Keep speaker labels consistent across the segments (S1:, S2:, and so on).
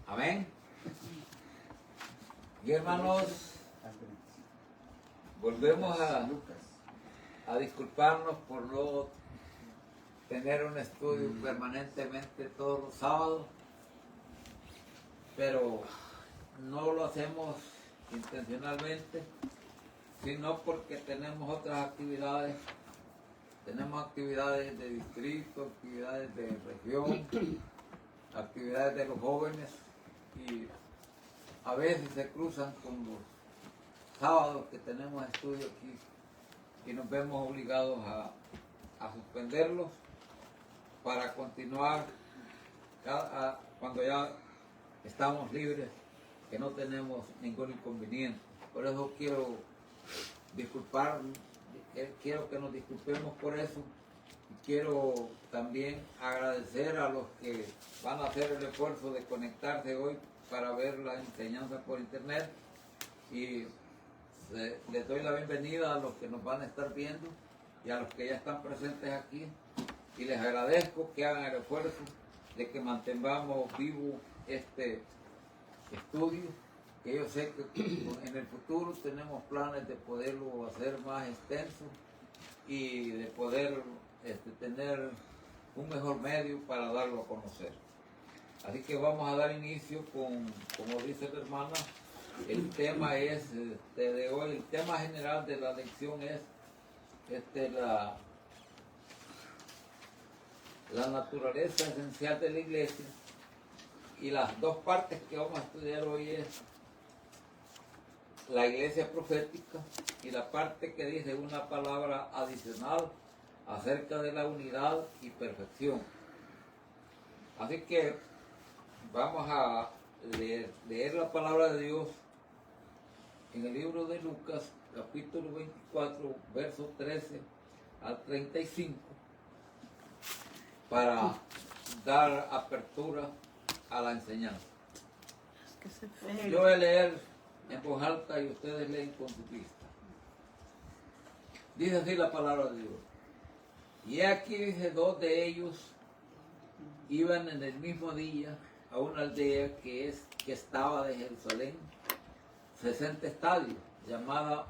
S1: Amén. Y hermanos, volvemos a disculparnos por no tener un estudio permanentemente todos los sábados, pero no lo hacemos intencionalmente, sino porque tenemos otras actividades. Tenemos actividades de distrito, actividades de región, actividades de los jóvenes, y a veces se cruzan con los sábados que tenemos estudio aquí y nos vemos obligados a suspenderlos para continuar cuando ya estamos libres, que no tenemos ningún inconveniente. Por eso quiero que nos disculpemos por eso, y quiero también agradecer a los que van a hacer el esfuerzo de conectarse hoy para ver la enseñanza por internet, y les doy la bienvenida a los que nos van a estar viendo y a los que ya están presentes aquí, y les agradezco que hagan el esfuerzo de que mantengamos vivo este estudio, que yo sé que en el futuro tenemos planes de poderlo hacer más extenso y de poder tener un mejor medio para darlo a conocer. Así que vamos a dar inicio con, como dice la hermana, el tema es de hoy, el tema general de la lección es la naturaleza esencial de la iglesia, y las dos partes que vamos a estudiar hoy es la iglesia profética y la parte que dice una palabra adicional acerca de la unidad y perfección. Así que vamos a leer la palabra de Dios en el libro de Lucas, capítulo 24, versos 13 al 35, para dar apertura a la enseñanza. Yo voy a leer en voz alta y ustedes leen con su vista. Dice así la palabra de Dios. Y aquí dice, dos de ellos iban en el mismo día a una aldea que estaba de Jerusalén 60 estadios, llamada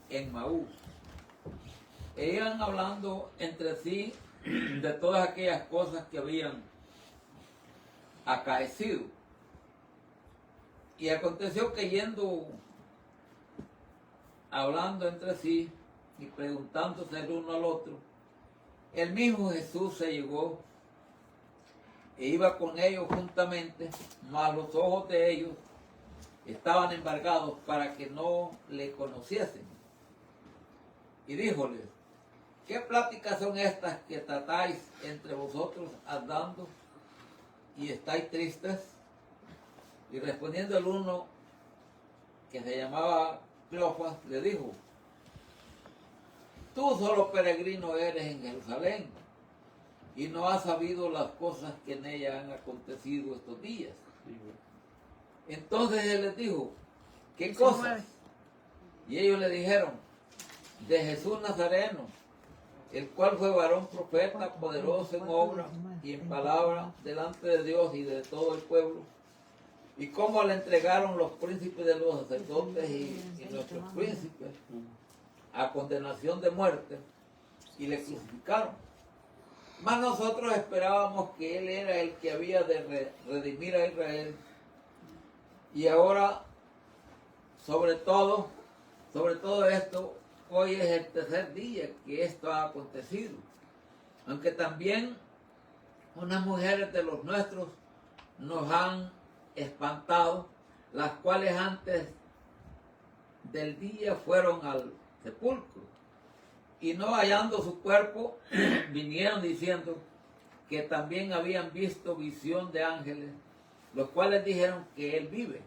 S1: Emmaús. E iban hablando entre sí de todas aquellas cosas que habían acaecido. Y aconteció que yendo, hablando entre sí y preguntándose el uno al otro, el mismo Jesús se llegó e iba con ellos juntamente, mas los ojos de ellos estaban embargados para que no le conociesen. Y díjoles, ¿qué pláticas son estas que tratáis entre vosotros andando y estáis tristes? Y respondiendo el uno, que se llamaba Cleofas, le dijo, tú solo peregrino eres en Jerusalén y no has sabido las cosas que en ella han acontecido estos días. Entonces él les dijo, ¿qué cosas? Y ellos le dijeron, de Jesús Nazareno, el cual fue varón profeta, poderoso en obra y en palabra delante de Dios y de todo el pueblo, y cómo le entregaron los príncipes de los sacerdotes y nuestros príncipes a condenación de muerte, y le crucificaron. Mas nosotros esperábamos que él era el que había de redimir a Israel. Y ahora, sobre todo esto, hoy es el tercer día que esto ha acontecido. Aunque también unas mujeres de los nuestros nos han espantado, las cuales antes del día fueron al sepulcro, y no hallando su cuerpo, vinieron diciendo que también habían visto visión de ángeles, los cuales dijeron que él vive.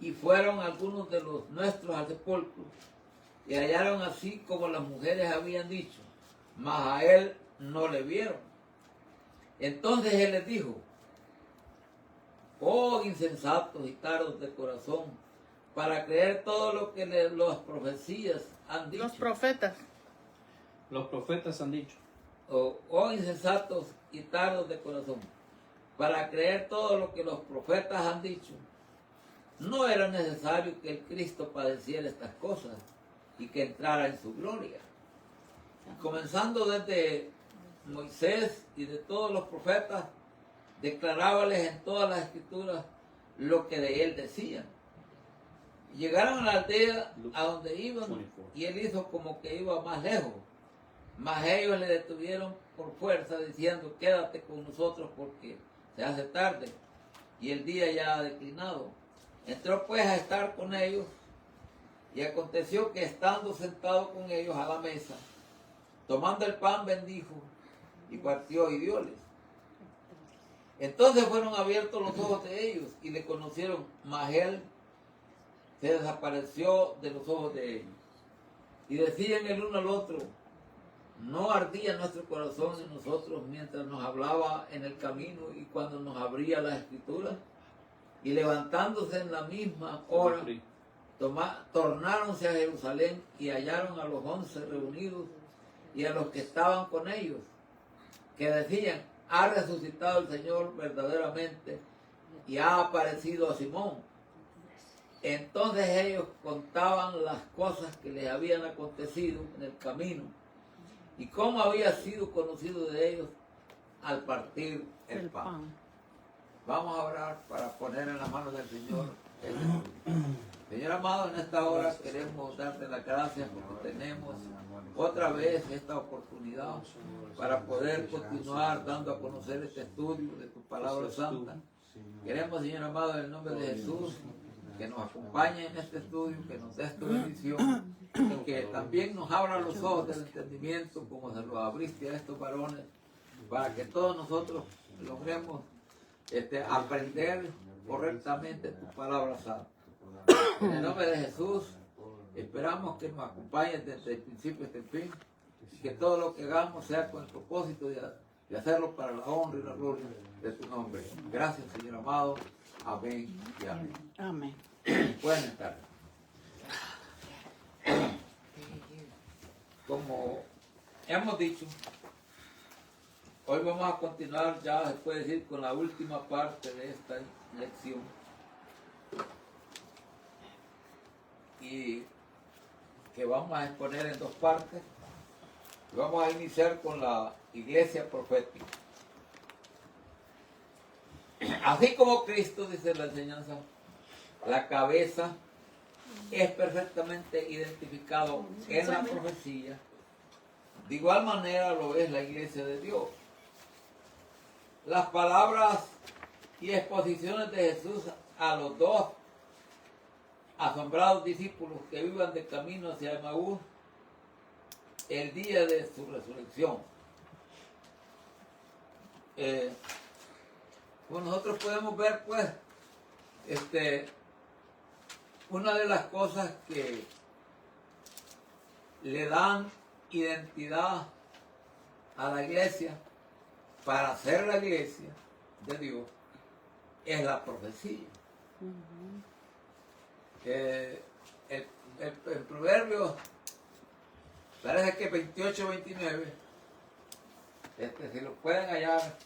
S1: Y fueron algunos de los nuestros al sepulcro, y hallaron así como las mujeres habían dicho, mas a él no le vieron. Entonces él les dijo, oh insensatos y tardos de corazón, para creer todo lo que las profecías han dicho.
S2: Los profetas han dicho.
S1: Oh insensatos y tardos de corazón, para creer todo lo que los profetas han dicho, no era necesario que el Cristo padeciera estas cosas y que entrara en su gloria. Comenzando desde Moisés y de todos los profetas, declarábales en todas las escrituras lo que de él decían. Llegaron a la aldea a donde iban y él hizo como que iba más lejos. Mas ellos le detuvieron por fuerza diciendo: quédate con nosotros porque se hace tarde y el día ya ha declinado. Entró pues a estar con ellos y aconteció que estando sentado con ellos a la mesa, tomando el pan bendijo y partió y dióles. Entonces fueron abiertos los ojos de ellos y le conocieron, mas él se desapareció de los ojos de ellos. Y decían el uno al otro: ¿no ardía nuestro corazón en nosotros mientras nos hablaba en el camino y cuando nos abría las escrituras? Y levantándose en la misma hora, tornáronse a Jerusalén y hallaron a los 11 reunidos y a los que estaban con ellos, que decían: ha resucitado el Señor verdaderamente y ha aparecido a Simón. Entonces ellos contaban las cosas que les habían acontecido en el camino y cómo había sido conocido de ellos al partir el pan. Vamos a orar para poner en las manos del Señor el estudio. Señor amado, en esta hora queremos darte las gracias porque tenemos otra vez esta oportunidad para poder continuar dando a conocer este estudio de tu palabra santa. Queremos, Señor amado, en el nombre de Jesús, que nos acompañe en este estudio, que nos des tu bendición y que también nos abra los ojos del entendimiento como se lo abriste a estos varones, para que todos nosotros logremos aprender correctamente tu palabra santa. En el nombre de Jesús, esperamos que nos acompañes desde el principio hasta el fin y que todo lo que hagamos sea con el propósito de hacerlo para la honra y la gloria de tu nombre. Gracias, Señor amado. Amén y amén.
S2: Amén.
S1: Pueden estar. Como hemos dicho, hoy vamos a continuar, ya se puede decir, con la última parte de esta lección. Y que vamos a exponer en dos partes. Vamos a iniciar con la iglesia profética. Así como Cristo, dice la enseñanza, la cabeza es perfectamente identificado en la profecía, de igual manera lo es la iglesia de Dios. Las palabras y exposiciones de Jesús a los dos asombrados discípulos que iban de camino hacia Emaús el día de su resurrección. Pues nosotros podemos ver, pues, una de las cosas que le dan identidad a la iglesia para ser la iglesia de Dios es la profecía. El proverbio parece que 28-29, si lo pueden hallar,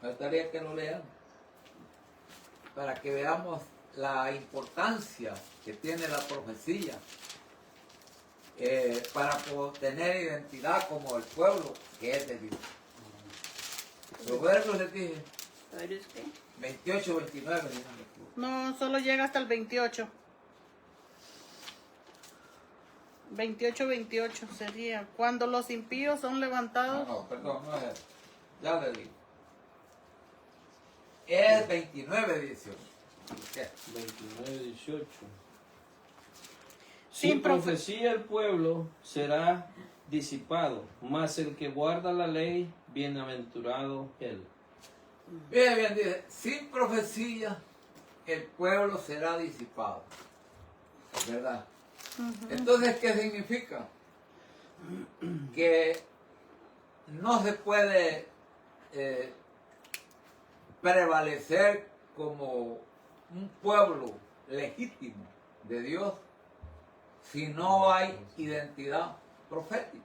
S1: me gustaría que lo lean para que veamos la importancia que tiene la profecía para tener identidad como el pueblo que es de Dios. Proverbios les dije.
S2: ¿Proverbios qué?
S1: 28-29.
S2: No, solo llega hasta el 28. 28 sería. Cuando los impíos son levantados.
S1: No, perdón, no es eso. Ya le digo. Es 29-18. ¿Qué?
S3: 29-18.
S2: Sin
S3: profecía el pueblo será disipado, mas el que guarda la ley, bienaventurado él.
S1: Bien, dice, sin profecía el pueblo será disipado. ¿Verdad? Entonces, ¿qué significa? Que no se puede prevalecer como un pueblo legítimo de Dios si no hay identidad profética.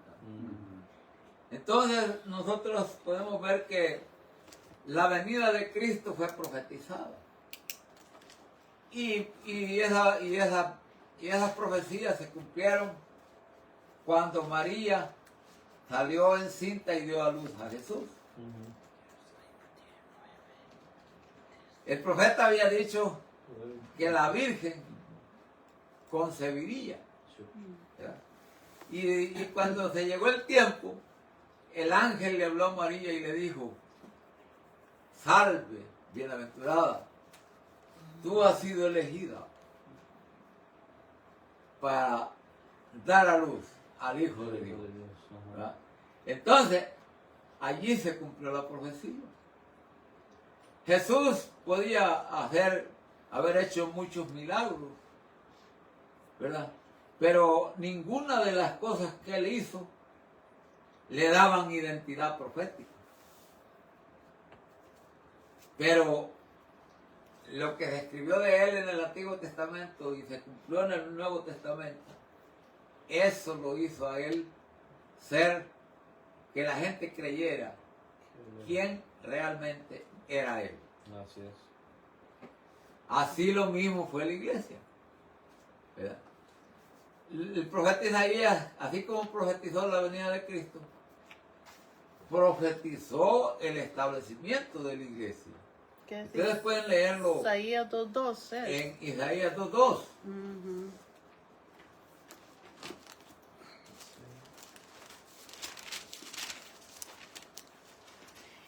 S1: Entonces nosotros podemos ver que la venida de Cristo fue profetizada. Y esas profecías se cumplieron cuando María salió encinta y dio a luz a Jesús. El profeta había dicho que la Virgen concebiría. ¿Verdad? Y cuando se llegó el tiempo, el ángel le habló a María y le dijo: salve, bienaventurada, tú has sido elegida para dar a luz al Hijo de Dios. ¿Verdad? Entonces, allí se cumplió la profecía. Jesús podía haber hecho muchos milagros, ¿verdad? Pero ninguna de las cosas que él hizo le daban identidad profética. Pero lo que se escribió de él en el Antiguo Testamento y se cumplió en el Nuevo Testamento, eso lo hizo a él ser que la gente creyera quién realmente era él.
S3: Así es.
S1: Así lo mismo fue la iglesia, ¿verdad? El profeta Isaías, así como profetizó la venida de Cristo, profetizó el establecimiento de la iglesia.
S2: ¿Qué
S1: Ustedes pueden leerlo
S2: Isaías 2:2.
S1: en Isaías 2:2.
S2: Ujú.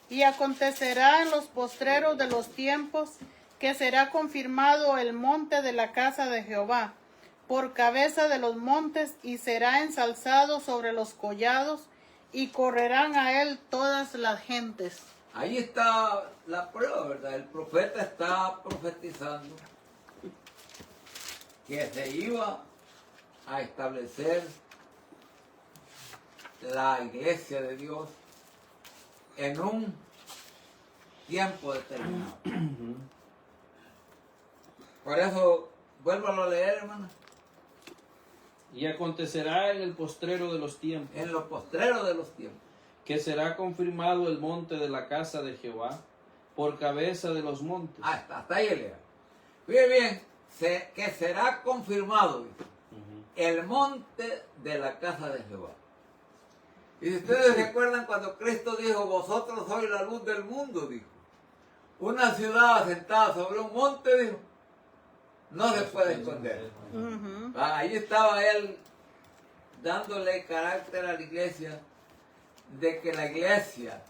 S2: Y acontecerá en los postreros de los tiempos que será confirmado el monte de la casa de Jehová por cabeza de los montes y será ensalzado sobre los collados y correrán a él todas las gentes.
S1: Ahí está la prueba, ¿verdad? El profeta está profetizando que se iba a establecer la iglesia de Dios en un tiempo determinado. Por eso, vuélvalo a leer, hermano.
S3: Y acontecerá en el postrero de los tiempos,
S1: En los postreros de los tiempos.
S3: que será confirmado el monte de la casa de Jehová por cabeza de los montes.
S1: Hasta ahí lea. Fíjate bien, que será confirmado, dice, el monte de la casa de Jehová. Y si ustedes recuerdan cuando Cristo dijo: vosotros sois la luz del mundo, dijo. Una ciudad asentada sobre un monte, dijo, no se puede esconder.
S2: Ujú.
S1: Ahí estaba él dándole carácter a la iglesia, de que la iglesia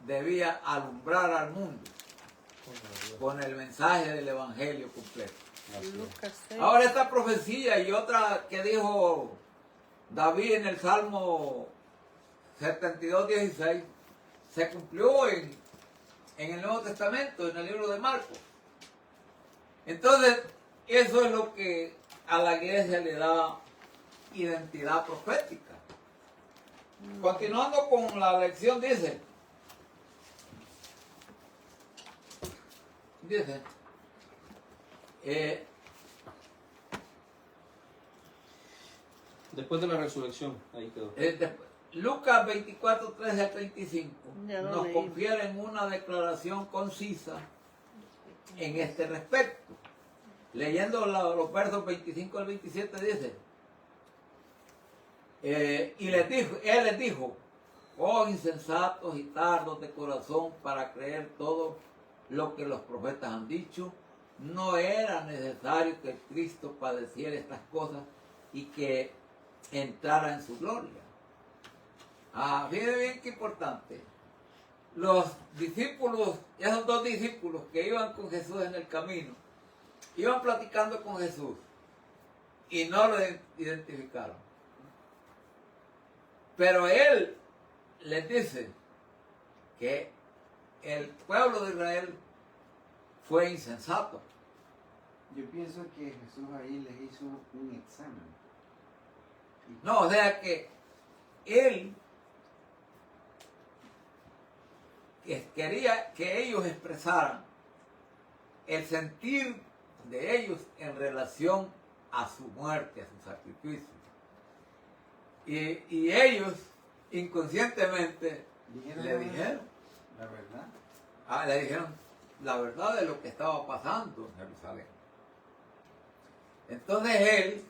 S1: debía alumbrar al mundo con el mensaje del evangelio completo.
S2: Lucas 6.
S1: Ahora esta profecía y otra que dijo David en el Salmo 72:16 se cumplió en el Nuevo Testamento, en el libro de Marcos. Entonces, eso es lo que a la iglesia le da identidad profética. Continuando con la lección, dice,
S3: Después de la resurrección, ahí quedó.
S1: Lucas 24:13-35
S2: Ya lo
S1: nos
S2: leí.
S1: confieren una declaración concisa en este respecto. Leyendo los versos 25 al 27 dice, y él les dijo, oh insensatos y tardos de corazón para creer todo lo que los profetas han dicho, no era necesario que Cristo padeciera estas cosas y que entrara en su gloria. Fíjense bien qué importante. Los discípulos, esos dos discípulos que iban con Jesús en el camino, iban platicando con Jesús y no lo identificaron. Pero él les dice que el pueblo de Israel fue insensato.
S4: Yo pienso que Jesús ahí les hizo un examen.
S1: No, o sea que él quería que ellos expresaran el sentir de ellos en relación a su muerte, a su sacrificio. Y ellos inconscientemente le dijeron.
S4: La verdad.
S1: Le dijeron la verdad de lo que estaba pasando en Jerusalén. Entonces él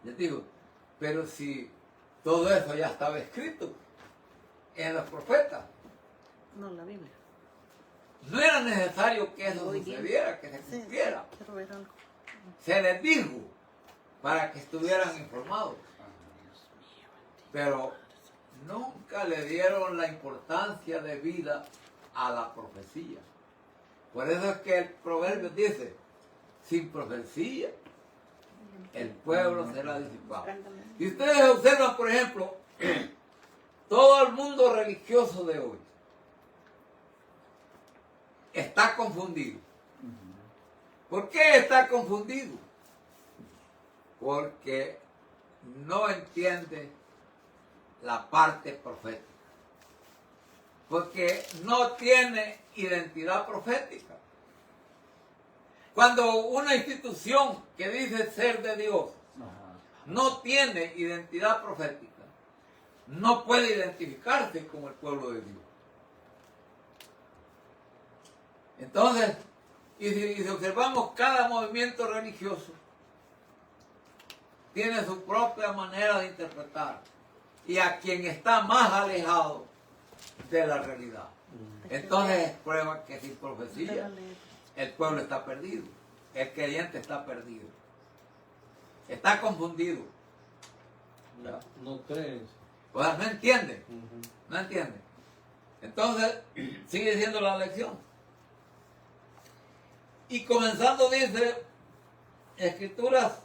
S1: les dijo, pero si todo eso ya estaba escrito en los profetas,
S2: No, la Biblia.
S1: no era necesario que eso
S2: Muy bien.
S1: sucediera, que se
S2: Sí,
S1: cumpliera.
S2: quiero ver algo.
S1: Se les dijo para que estuvieran informados, pero nunca le dieron la importancia de vida a la profecía. Por eso es que el proverbio dice, sin profecía el pueblo será disipado. Y ustedes observan, por ejemplo, todo el mundo religioso de hoy está confundido. ¿Por qué está confundido? Porque no entiende la parte profética. Porque no tiene identidad profética. Cuando una institución que dice ser de Dios no tiene identidad profética, no puede identificarse con el pueblo de Dios. Entonces, y si observamos, cada movimiento religioso tiene su propia manera de interpretar y a quien está más alejado de la realidad. Entonces es prueba que sin profecía el pueblo está perdido, el creyente está perdido, está confundido.
S3: No crees.
S1: O sea, no entiende, no entiende. Entonces sigue siendo la lección. Y comenzando, dice, escrituras,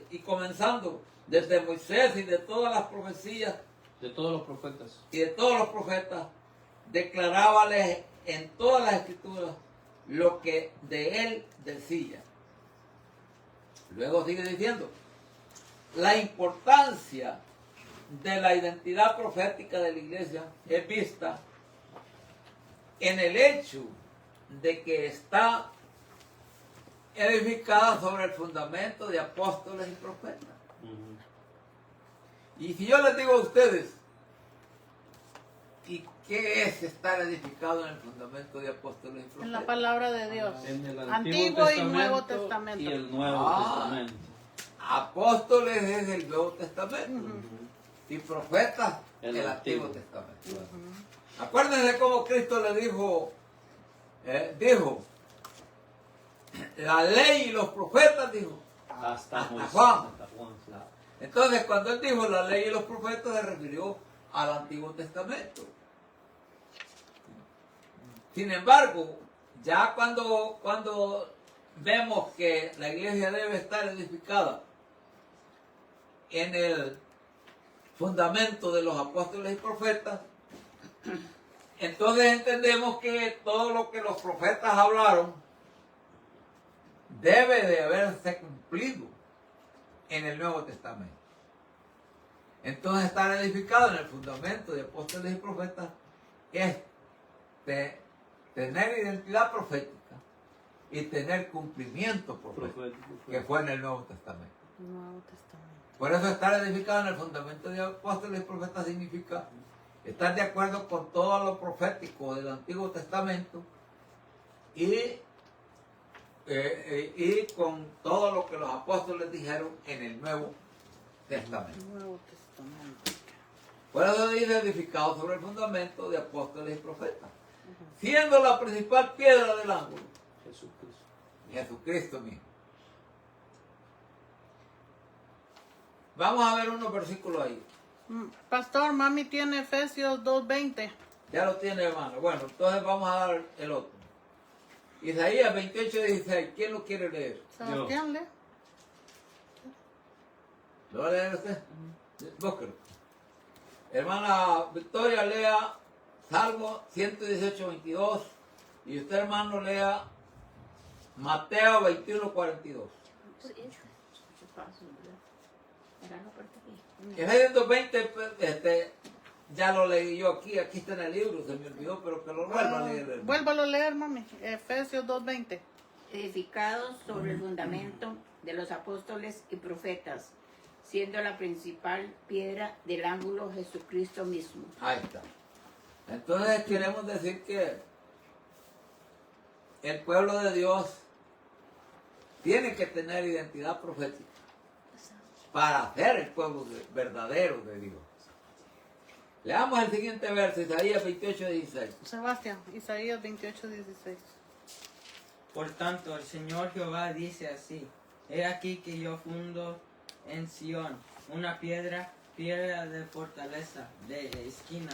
S1: y comenzando desde Moisés y de todas las profecías
S3: De todos los profetas.
S1: y de todos los profetas, declarábales en todas las escrituras lo que de él decía. Luego sigue diciendo, la importancia de la identidad profética de la iglesia es vista en el hecho de que está edificada sobre el fundamento de apóstoles y profetas. Y si yo les digo a ustedes, ¿y qué es estar edificado en el fundamento de apóstoles y profetas?
S2: En la palabra de Dios.
S3: En el
S2: Antiguo y Nuevo Testamento.
S3: Y el Nuevo Testamento.
S1: Apóstoles es el Nuevo Testamento y profetas
S3: El
S1: el Antiguo
S3: Antiguo.
S1: Testamento. Acuérdense cómo Cristo le dijo, la ley y los profetas, dijo,
S3: Hasta Moisés.
S1: Juan.
S3: Hasta Juan, sí.
S1: Entonces, cuando él dijo la ley y los profetas, se refirió al Antiguo Testamento. Sin embargo, ya cuando vemos que la iglesia debe estar edificada en el fundamento de los apóstoles y profetas, entonces entendemos que todo lo que los profetas hablaron debe de haberse cumplido en el Nuevo Testamento. Entonces estar edificado en el fundamento de apóstoles y profetas es tener identidad profética y tener cumplimiento profético, que fue en el Nuevo Testamento.
S2: Nuevo Testamento.
S1: Por eso estar edificado en el fundamento de apóstoles y profetas significa estar de acuerdo con todo lo profético del Antiguo Testamento y con todo lo que los apóstoles dijeron en el Nuevo Testamento.
S2: Nuevo Testamento.
S1: Por eso dice edificado sobre el fundamento de apóstoles y profetas, siendo la principal piedra del ángulo
S3: Jesucristo.
S1: Jesucristo mismo. Vamos a ver unos versículos ahí.
S2: Pastor, mami tiene Efesios 2:20.
S1: Ya lo tiene, hermano. Bueno, entonces vamos a dar el otro. Isaías 28:16. ¿Quién lo quiere leer?
S2: Sebastián, lee.
S1: ¿Lo va a leer usted? Búsquelo. Hermana Victoria, lea Salmo 118:22. Y usted, hermano, lea Mateo 21:42. Efesios 2:20, ya lo leí yo aquí está en el libro, se me olvidó, pero que lo vuelva a leer. hermano.
S2: Vuélvalo a leer, mami. Efesios 2:20.
S5: Edificados sobre el fundamento de los apóstoles y profetas, siendo la principal piedra del ángulo Jesucristo mismo.
S1: Ahí está. Entonces queremos decir que el pueblo de Dios tiene que tener identidad profética para ser el pueblo verdadero de Dios. Leamos el siguiente verso, Isaías 28:16.
S2: Sebastián, Isaías 28:16.
S6: Por tanto, el Señor Jehová dice así: He aquí que yo fundo en Sión una piedra de fortaleza, de esquina,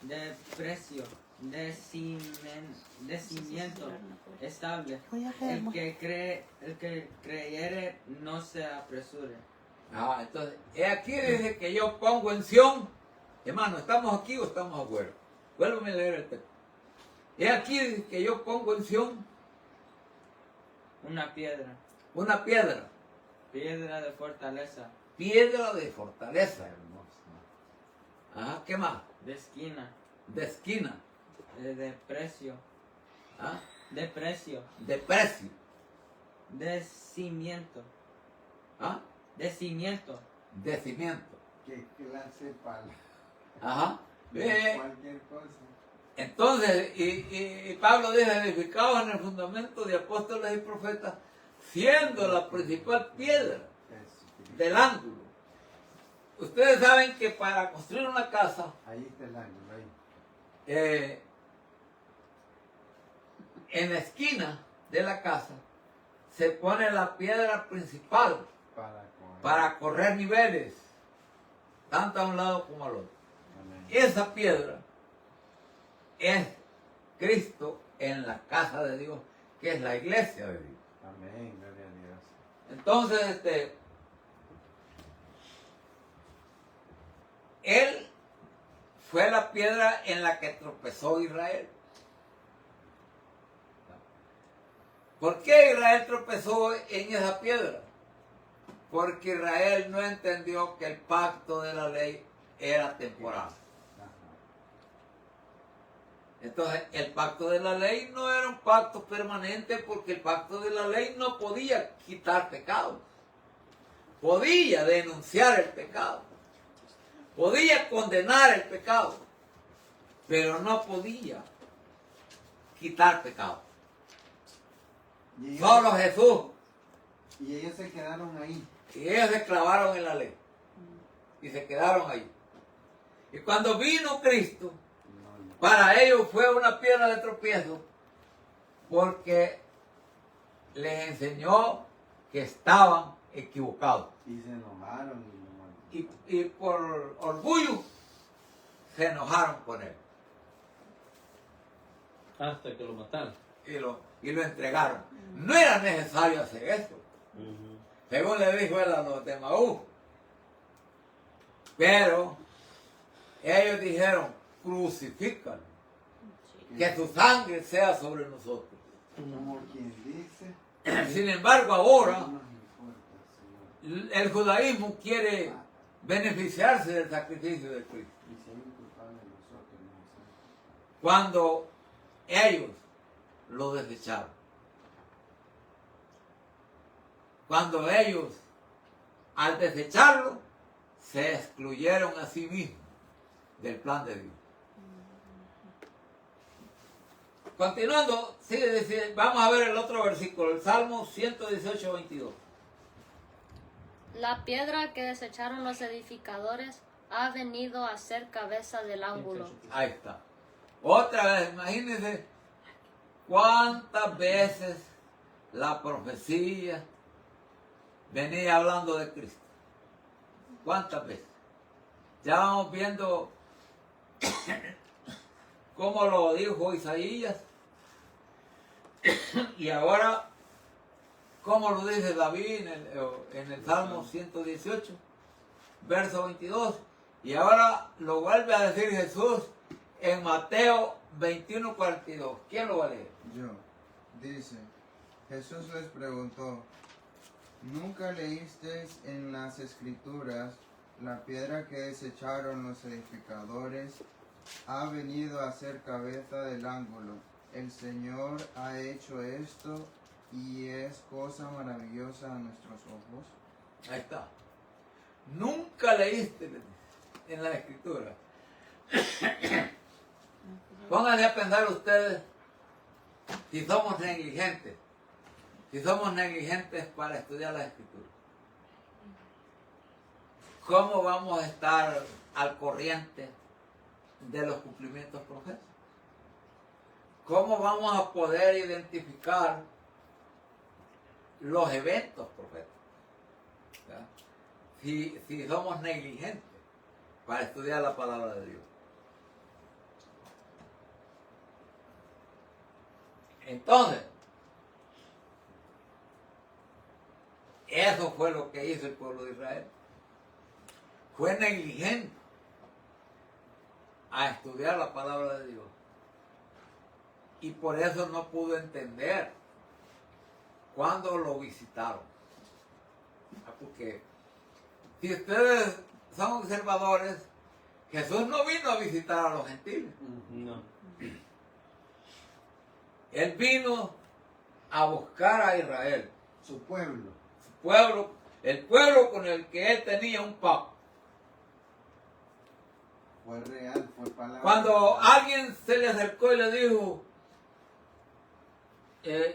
S6: de precio, de cimiento estable. El que creyere no se apresure.
S1: Entonces, he aquí dice que yo pongo en Sión. Hermano, ¿estamos aquí o estamos afuera? Vuélveme a leer el texto. He aquí dice que yo pongo en Sión
S6: Una piedra de fortaleza,
S1: piedra de fortaleza. ¿Qué más?
S6: de esquina,
S1: De esquina.
S6: de precio,
S1: ¿Ah?
S6: de precio,
S1: De precio.
S6: de cimiento,
S1: ¿Ah?
S6: de cimiento.
S1: De cimiento.
S4: ¿Qué clase de palabra?
S1: Ajá.
S4: Cualquier cosa.
S1: Entonces, y Pablo dice, edificados en el fundamento de apóstoles y profetas, siendo la principal piedra
S4: Eso.
S1: del ángulo. Ustedes saben que para construir una casa,
S4: Ahí está el ángulo, ahí.
S1: en la esquina de la casa, se pone la piedra principal para correr niveles, tanto a un lado como al otro.
S4: Amén.
S1: Esa piedra es Cristo en la casa de Dios, que es la iglesia de Dios.
S4: Amén, gloria a Dios.
S1: Entonces, Él fue la piedra en la que tropezó Israel. ¿Por qué Israel tropezó en esa piedra? Porque Israel no entendió que el pacto de la ley era temporal.
S4: Ajá.
S1: Entonces, el pacto de la ley no era un pacto permanente, porque el pacto de la ley no podía quitar pecados. Podía denunciar el pecado. Podía condenar el pecado. Pero no podía quitar pecado.
S4: Y ellos,
S1: Solo Jesús.
S4: y ellos se quedaron ahí.
S1: Y ellos se clavaron en la ley. Y se quedaron ahí. Y cuando vino Cristo,
S4: No,
S1: para ellos fue una piedra de tropiezo, porque les enseñó que estaban equivocados.
S4: y se enojaron y no.
S1: Y por orgullo se enojaron con él
S3: Hasta que lo mataron.
S1: y lo entregaron. No era necesario hacer eso, según le dijo él a los de Maús. Pero ellos dijeron, crucifícalo, que su sangre sea sobre nosotros.
S4: Como quien dice,
S1: Sin embargo, ahora
S4: no nos importa, Señor.
S1: el judaísmo quiere beneficiarse del sacrificio de Cristo.
S4: Y si hay un culpable de nosotros, no sé.
S1: Cuando ellos lo desecharon. Cuando ellos, al desecharlo, se excluyeron a sí mismos del plan de Dios. Continuando, sigue diciendo, vamos a ver el otro versículo, el Salmo 118, 22.
S7: La piedra que desecharon los edificadores ha venido a ser cabeza del ángulo.
S1: Ahí está. Otra vez, imagínense cuántas veces la profecía venía hablando de Cristo. ¿Cuántas veces? Ya vamos viendo cómo lo dijo Isaías y ahora cómo lo dice David en el Salmo 118, verso 22, y ahora lo vuelve a decir Jesús en Mateo 21, 42. ¿Quién lo va a leer?
S8: Yo. Dice, Jesús les preguntó, ¿nunca leísteis en las escrituras, la piedra que desecharon los edificadores ha venido a ser cabeza del ángulo? El Señor ha hecho esto y es cosa maravillosa a nuestros ojos.
S1: Ahí está. Nunca leíste en la escritura. Pónganse a pensar ustedes si somos negligentes. Si somos negligentes para estudiar la Escritura. ¿Cómo vamos a estar al corriente de los cumplimientos proféticos? ¿Cómo vamos a poder identificar los eventos proféticos? ¿Ya? Si somos negligentes para estudiar la palabra de Dios. Entonces, eso fue lo que hizo el pueblo de Israel. Fue negligente a estudiar la palabra de Dios. Y por eso no pudo entender cuando lo visitaron. Porque si ustedes son observadores, Jesús no vino a visitar a los gentiles.
S3: No.
S1: Él vino a buscar a Israel,
S4: Su pueblo.
S1: su pueblo, el pueblo con el que él tenía un pacto.
S4: Fue real, fue palabra.
S1: Cuando alguien se le acercó y le dijo,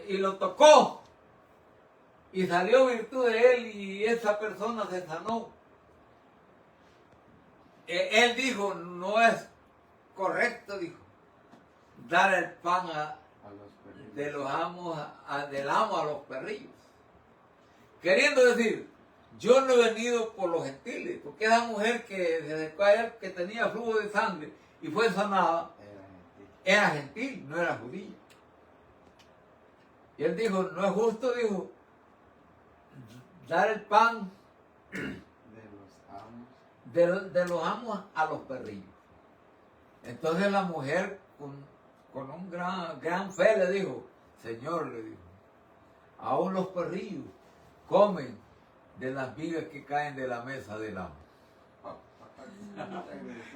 S1: y lo tocó, y salió virtud de él, y esa persona se sanó, él dijo, no es correcto, dijo, dar el pan
S4: A los perrillos.
S1: del amo a los perrillos. Queriendo decir, yo no he venido por los gentiles, porque esa mujer que se acercó a él, que tenía flujo de sangre y fue sanada,
S4: Era gentil.
S1: era gentil, no era judía. Y él dijo, no es justo, dijo, dar el pan
S4: De los amos.
S1: de los amos a los perrillos. Entonces la mujer con un gran fe le dijo, Señor, le dijo, aún los perrillos comen de las vigas que caen de la mesa del amo.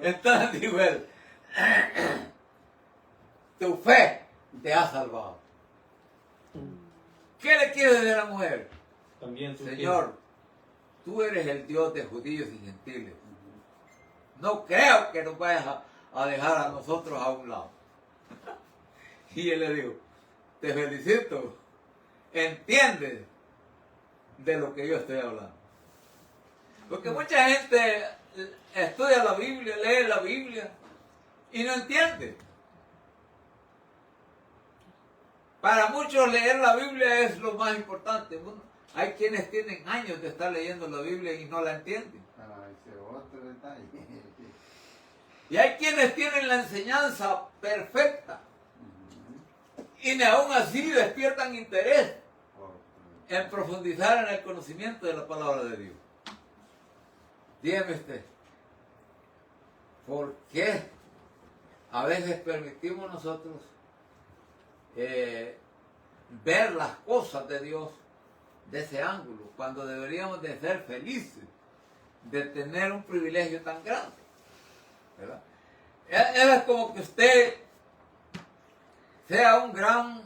S1: Entonces dijo él, tu fe te ha salvado. ¿Qué le quiere decir a la mujer?
S3: También tú
S1: Señor, tú eres el Dios de judíos y gentiles. No creo que nos vayas a dejar a nosotros a un lado. Y él le dijo, te felicito, entiendes de lo que yo estoy hablando. Porque mucha gente estudia la Biblia, lee la Biblia y no entiende. Para muchos leer la Biblia es lo más importante. Bueno, hay quienes tienen años de estar leyendo la Biblia y no la entienden.
S4: Para ese otro detalle.
S1: Y hay quienes tienen la enseñanza perfecta y ni aún así despiertan interés en profundizar en el conocimiento de la palabra de Dios. Dígame usted, ¿por qué a veces permitimos nosotros ver las cosas de Dios de ese ángulo, cuando deberíamos de ser felices de tener un privilegio tan grande? ¿Verdad? Es como que usted sea un gran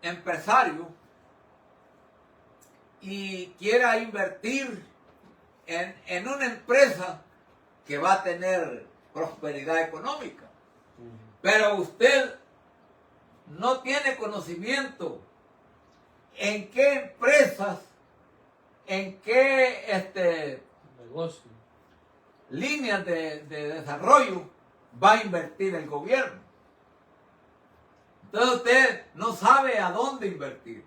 S1: empresario y quiera invertir en una empresa que va a tener prosperidad económica. Pero usted no tiene conocimiento en qué empresas, en qué
S3: negocio.
S1: líneas de desarrollo va a invertir el gobierno. Entonces usted no sabe a dónde invertir.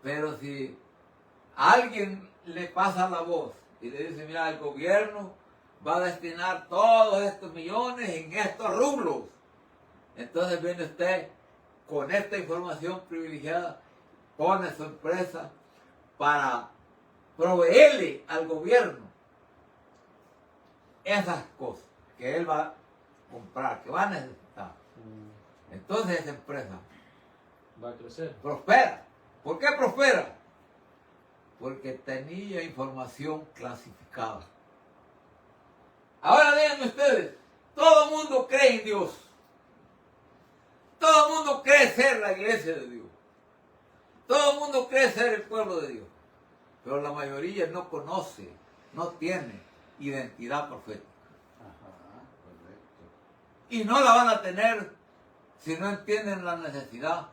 S1: Pero si alguien le pasa la voz y le dice, mira, el gobierno va a destinar todos estos millones en estos rubros, entonces viene usted con esta información privilegiada, pone su empresa para proveerle al gobierno esas cosas que él va a comprar, que va a necesitar. Entonces esa empresa
S3: Va a crecer.
S1: prospera. ¿Por qué prospera? Porque tenía información clasificada. Ahora díganme ustedes, todo el mundo cree en Dios. Todo el mundo cree ser la iglesia de Dios. Todo el mundo cree ser el pueblo de Dios. Pero la mayoría no conoce, no tiene identidad profética.
S4: Ajá, correcto.
S1: Y no la van a tener si no entienden la necesidad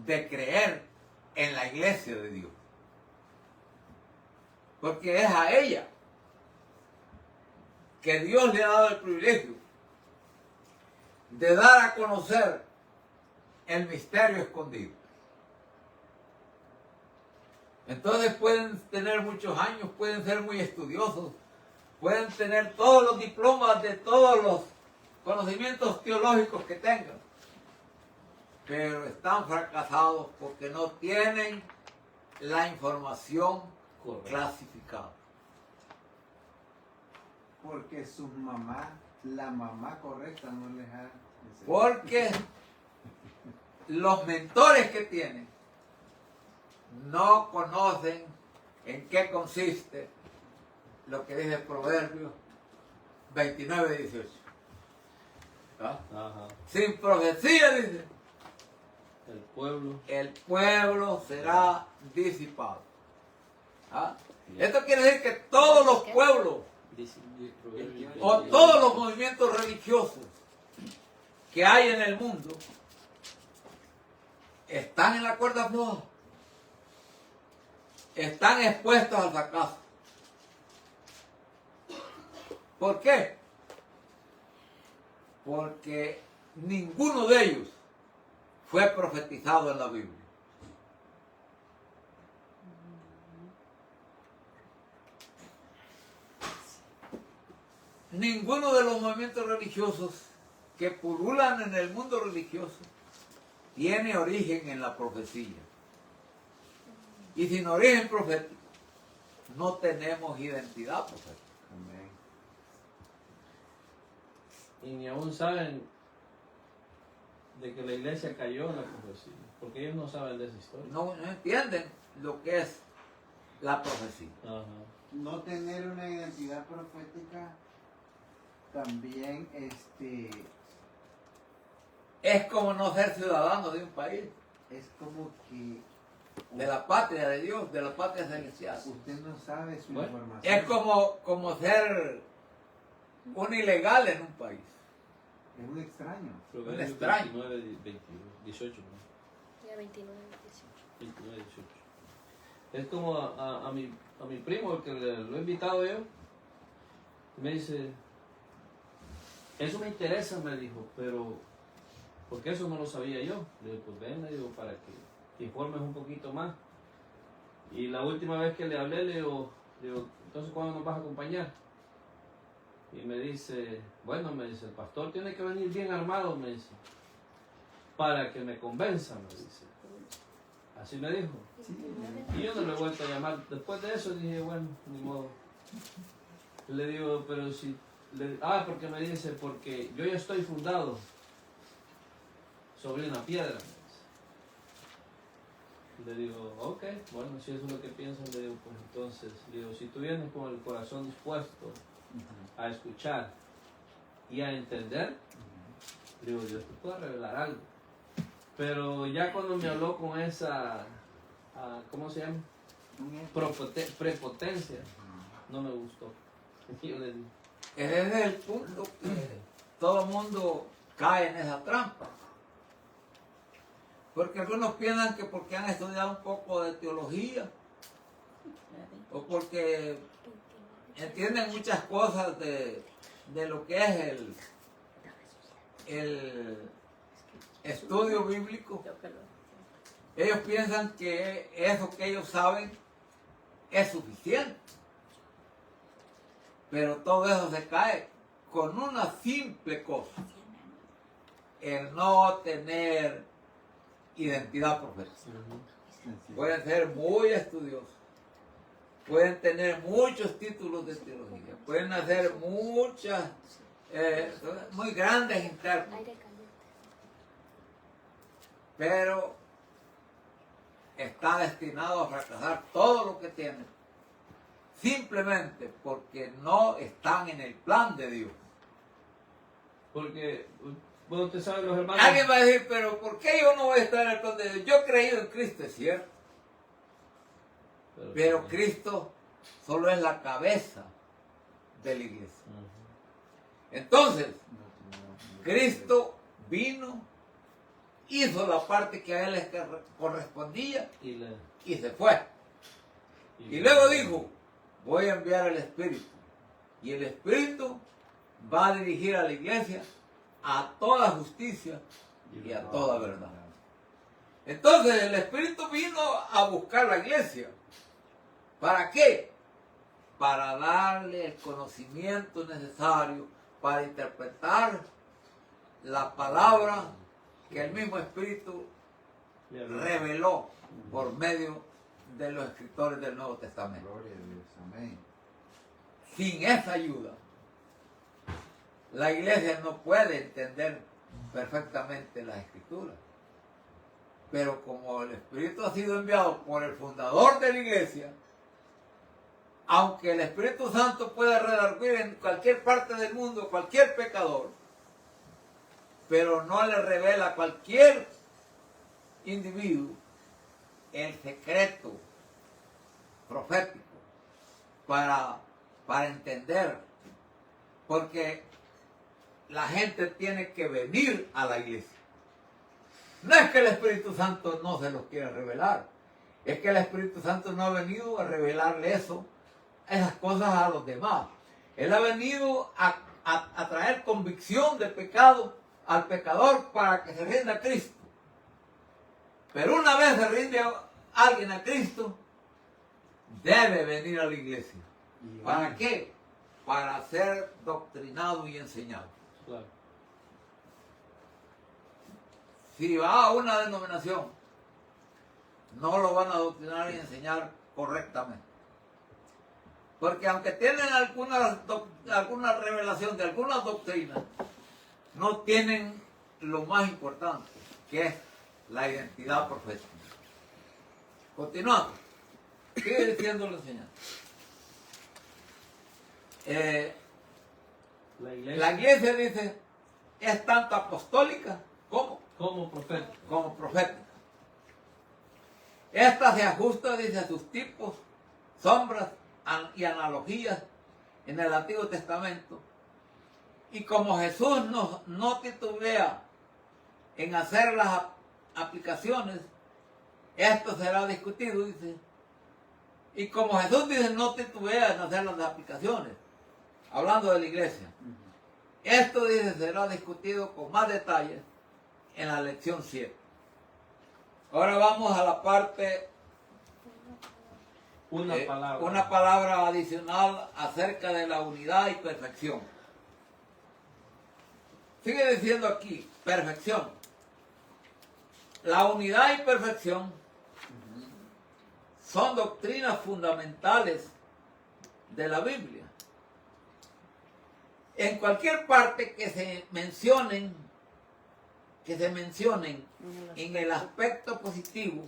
S1: de creer en la iglesia de Dios. Porque es a ella que Dios le ha dado el privilegio de dar a conocer el misterio escondido. Entonces pueden tener muchos años, pueden ser muy estudiosos, pueden tener todos los diplomas de todos los conocimientos teológicos que tengan, pero están fracasados porque no tienen la información
S3: Correcto.
S1: clasificada.
S4: Porque su mamá, la mamá correcta no les ha enseñado.
S1: Porque los mentores que tienen no conocen en qué consiste lo que dice el Proverbio 29:18. ¿Ah?
S3: Ajá.
S1: Sin profecía, dice,
S3: El pueblo.
S1: el pueblo será disipado. ¿Ah? Esto quiere decir que todos los pueblos
S3: Dice Proverbio
S1: o
S3: 28.
S1: todos los movimientos religiosos que hay en el mundo están en la cuerda floja, están expuestos al fracaso. ¿Por qué? Porque ninguno de ellos fue profetizado en la Biblia. Ninguno de los movimientos religiosos que pululan en el mundo religioso tiene origen en la profecía. Y sin origen profético no tenemos identidad profética.
S4: Amén.
S3: Y ni aún saben de que la iglesia cayó en la profecía, porque ellos no saben de esa historia.
S1: No entienden lo que es la profecía.
S3: Ajá.
S4: No tener una identidad profética también
S1: Es como no ser ciudadano de un país,
S4: es como que
S1: de la patria de Dios, de la patria celestial.
S4: usted no sabe su
S3: Bueno,
S4: información.
S1: Es como ser un ilegal en un país.
S4: Es un extraño.
S3: Proverbios
S1: extraño.
S3: 29, 22, 18. ¿no?
S7: Ya 29, 18.
S3: 29, 18. Es como a mi primo, el que lo he invitado yo, me dice, eso me interesa, me dijo, pero porque eso no lo sabía yo. Le digo, pues ven, le digo, para que te informes un poquito más. Y la última vez que le hablé, le digo, entonces ¿cuándo nos vas a acompañar? Y me dice, bueno, me dice, el pastor tiene que venir bien armado, me dice, para que me convenza, me dice. Así me dijo. Y yo no le he vuelto a llamar. Después de eso dije, bueno, ni modo. Le digo, pero si... porque me dice, porque yo ya estoy fundado sobre una piedra. Me dice. Le digo, ok, bueno, si eso es lo que piensan, le digo, pues entonces, le digo, si tú vienes con el corazón dispuesto a escuchar y a entender, le digo, Dios te puede revelar algo. Pero ya cuando me habló con esa, ¿cómo se llama? Prepotencia, no me gustó. Yo le digo,
S1: Ese es el punto que todo el mundo cae en esa trampa. Porque algunos piensan que porque han estudiado un poco de teología o porque entienden muchas cosas de lo que es el estudio bíblico, ellos piensan que eso que ellos saben es suficiente. Pero todo eso se cae con una simple cosa: el no tener identidad profética. Pueden ser muy estudiosos, pueden tener muchos títulos de teología, pueden hacer muchas, muy grandes intérpretes,
S7: Aire caliente.
S1: pero está destinado a fracasar todo lo que tienen, simplemente porque no están en el plan de Dios.
S3: porque, bueno, usted sabe, los hermanos...
S1: Alguien va a decir, pero ¿por qué yo no voy a estar en el plan de Dios? Yo he creído en Cristo, es cierto, pero Cristo solo es la cabeza de la iglesia. Entonces, Cristo vino, hizo la parte que a él le correspondía y se fue. Y luego dijo, voy a enviar el Espíritu. Y el Espíritu va a dirigir a la iglesia a toda justicia y a toda verdad. Entonces el Espíritu vino a buscar la iglesia. ¿Para qué? Para darle el conocimiento necesario para interpretar la palabra que el mismo Espíritu reveló por medio de los escritores del Nuevo Testamento.
S4: Gloria a Dios. Amén.
S1: Sin esa ayuda, la iglesia no puede entender perfectamente las escrituras. Pero como el Espíritu ha sido enviado por el fundador de la iglesia, aunque el Espíritu Santo pueda redarguir en cualquier parte del mundo cualquier pecador, pero no le revela a cualquier individuo el secreto profético para entender, porque la gente tiene que venir a la iglesia. No es que el Espíritu Santo no se los quiera revelar, es que el Espíritu Santo no ha venido a revelarle esas cosas a los demás. Él ha venido a traer convicción de pecado al pecador para que se rinda a Cristo. Pero una vez se rinde alguien a Cristo, debe venir a la iglesia. ¿Para qué? Para ser doctrinado y enseñado.
S3: Claro.
S1: Si va a una denominación, no lo van a doctrinar y enseñar correctamente. Porque aunque tienen alguna revelación de algunas doctrinas, no tienen lo más importante, que es la identidad profética. Continuamos. Sigue diciendo la enseñanza. La iglesia dice, es tanto apostólica como profética. Esta se ajusta, dice, a sus tipos, sombras y analogías en el Antiguo Testamento. Y como Jesús no titubea en hacer las aplicaciones, esto será discutido, dice. Y como Jesús dice, no titubea en hacer las aplicaciones, hablando de la iglesia. Esto, dice, será discutido con más detalle en la lección 7. Ahora vamos a la parte, una palabra adicional acerca de la unidad y perfección. Sigue diciendo aquí, perfección. La unidad y perfección son doctrinas fundamentales de la Biblia. En cualquier parte que se mencionen en el aspecto positivo,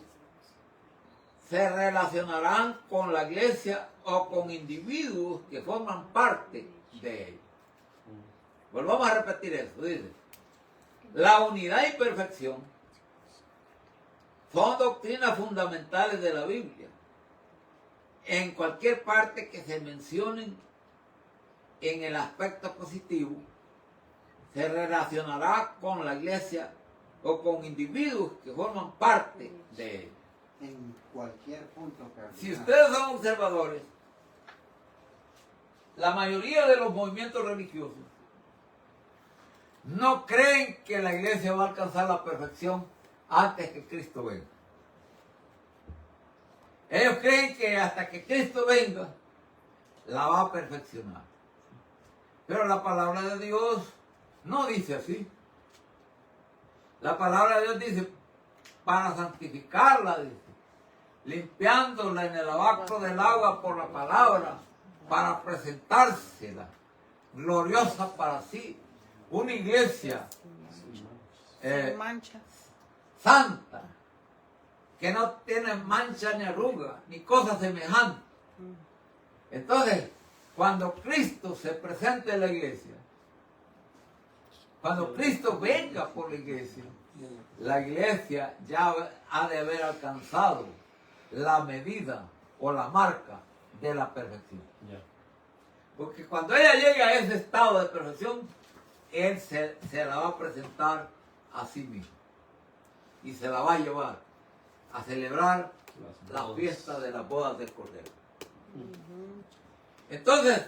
S1: se relacionarán con la iglesia o con individuos que forman parte de ella. Volvamos a repetir eso, dice. La unidad y perfección son doctrinas fundamentales de la Biblia. En cualquier parte que se mencionen en el aspecto positivo, se relacionará con la iglesia o con individuos que forman parte de ella.
S4: En cualquier punto cardinal.
S1: Si ustedes son observadores, la mayoría de los movimientos religiosos no creen que la iglesia va a alcanzar la perfección antes que Cristo venga. Ellos creen que hasta que Cristo venga, la va a perfeccionar. Pero la palabra de Dios no dice así. La palabra de Dios dice, para santificarla, dice, limpiándola en el lavacro del agua por la palabra, para presentársela gloriosa para sí. Una iglesia santa, que no tiene mancha ni arruga, ni cosa semejante. Entonces, cuando Cristo se presente en la iglesia, cuando Cristo venga por la iglesia ya ha de haber alcanzado la medida o la marca de la perfección. Porque cuando ella llega a ese estado de perfección, Él se la va a presentar a sí mismo. Y se la va a llevar a celebrar la
S3: bodas.
S1: fiesta de las bodas del Cordero. Entonces,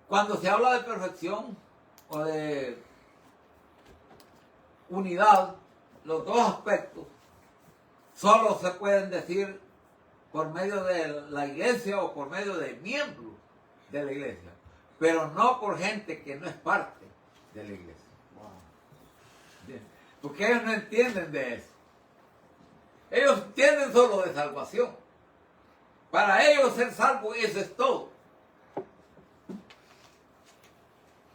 S1: cuando se habla de perfección o de unidad, los dos aspectos solo se pueden decir por medio de la iglesia o por medio de miembros de la iglesia, pero no por gente que no es parte de la iglesia. Bien. Porque ellos no entienden de eso. Ellos entienden solo de salvación. Para ellos ser salvo, eso es todo.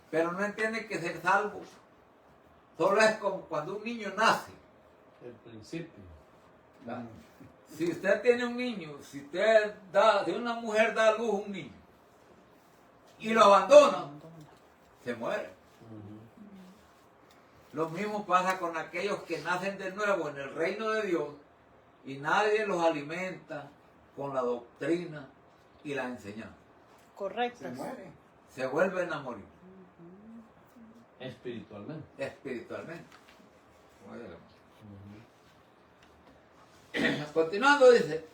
S1: Pero no entienden que ser salvo solo es como cuando un niño nace.
S3: El principio.
S1: ¿Verdad? Si usted tiene un niño, si una mujer da a luz a un niño y lo abandona, se muere. Lo mismo pasa con aquellos que nacen de nuevo en el reino de Dios y nadie los alimenta con la doctrina y la enseñanza.
S2: Correcto.
S4: Se muere.
S1: Se vuelven a morir
S3: Espiritualmente.
S1: espiritualmente. Continuando dice,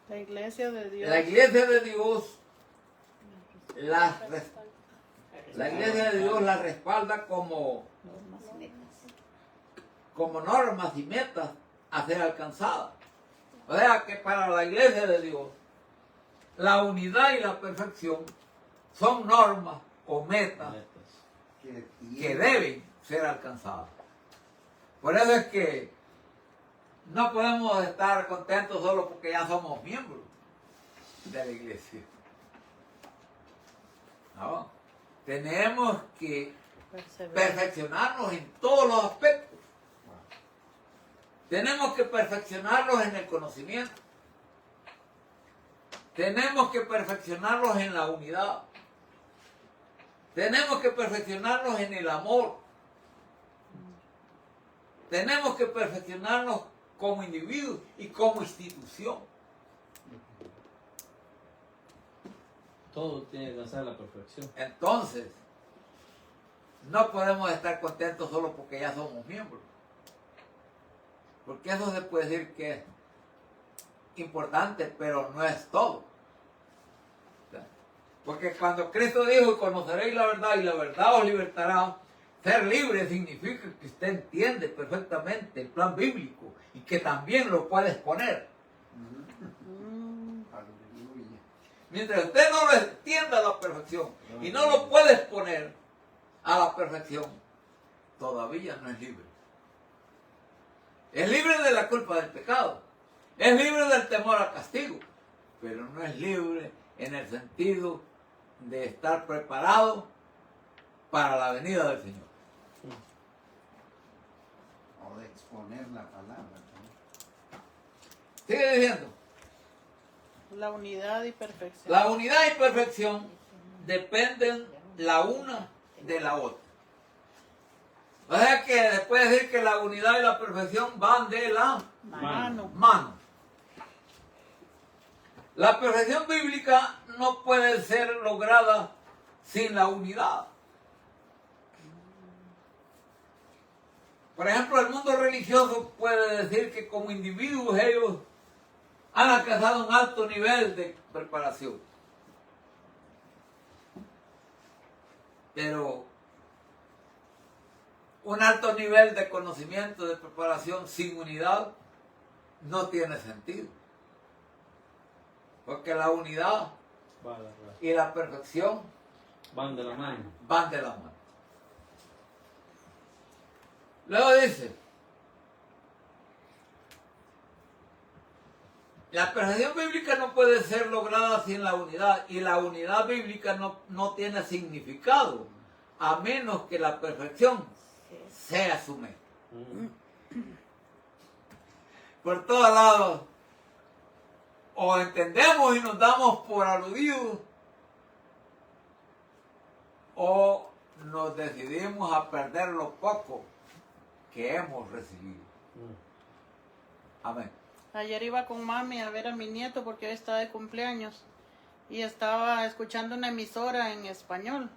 S2: La iglesia de Dios.
S1: la iglesia de Dios la iglesia de Dios la respalda como normas y metas a ser alcanzadas. O sea que para la iglesia de Dios, la unidad y la perfección son normas o metas que deben ser alcanzadas. Por eso es que no podemos estar contentos solo porque ya somos miembros de la iglesia. No, tenemos que perfeccionarnos en todos los aspectos. Tenemos que perfeccionarlos en el conocimiento. Tenemos que perfeccionarlos en la unidad. Tenemos que perfeccionarnos en el amor. Tenemos que perfeccionarnos como individuos y como institución.
S3: Todo tiene que alcanzar la perfección.
S1: Entonces, no podemos estar contentos solo porque ya somos miembros. Porque eso se puede decir que es importante, pero no es todo. Porque cuando Cristo dijo, y conoceréis la verdad, y la verdad os libertará, ser libre significa que usted entiende perfectamente el plan bíblico y que también lo puede exponer.
S4: Aleluya.
S1: Mientras usted no lo entienda a la perfección y no lo puede exponer a la perfección, todavía no es libre. Es libre de la culpa del pecado, es libre del temor al castigo, pero no es libre en el sentido de estar preparado para la venida del Señor.
S4: O de exponer la palabra.
S1: Sigue diciendo.
S2: La unidad y perfección.
S1: La unidad y perfección dependen la una de la otra. O sea que después decir que la unidad y la perfección van de la
S2: Mano.
S1: mano. La perfección bíblica no puede ser lograda sin la unidad. Por ejemplo, el mundo religioso puede decir que como individuos ellos han alcanzado un alto nivel de preparación. Pero un alto nivel de conocimiento, de preparación sin unidad no tiene sentido. Porque la unidad y la perfección
S3: Van de la mano.
S1: van de la mano. Luego dice, la perfección bíblica no puede ser lograda sin la unidad y la unidad bíblica no tiene significado a menos que la perfección sea su meta. Por todos lados, o entendemos y nos damos por aludidos, o nos decidimos a perder lo poco que hemos recibido. Amén.
S2: Ayer iba con mami a ver a mi nieto porque hoy está de cumpleaños. y estaba escuchando una emisora en español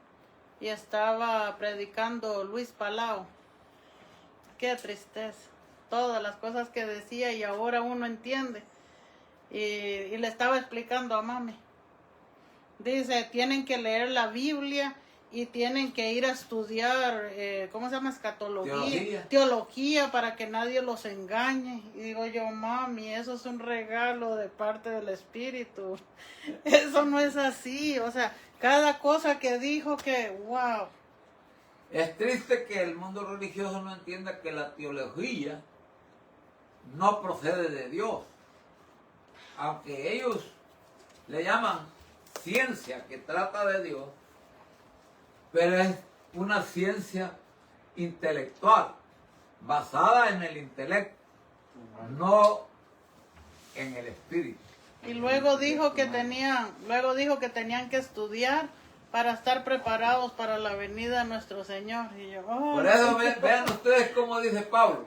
S2: y estaba predicando Luis Palau. Qué tristeza, todas las cosas que decía y ahora uno entiende. Y le estaba explicando a mami. Dice, tienen que leer la Biblia y tienen que ir a estudiar, ¿cómo se llama? Escatología. Teología para que nadie los engañe. Y digo yo, mami, eso es un regalo de parte del Espíritu. Eso no es así. O sea, cada cosa que dijo que, wow.
S1: Es triste que el mundo religioso no entienda que la teología no procede de Dios. Aunque ellos le llaman ciencia que trata de Dios, pero es una ciencia intelectual, basada en el intelecto, no en el espíritu.
S2: Y luego dijo que tenían que estudiar para estar preparados para la venida de nuestro Señor. Y yo, oh,
S1: Por eso vean ustedes cómo dice Pablo,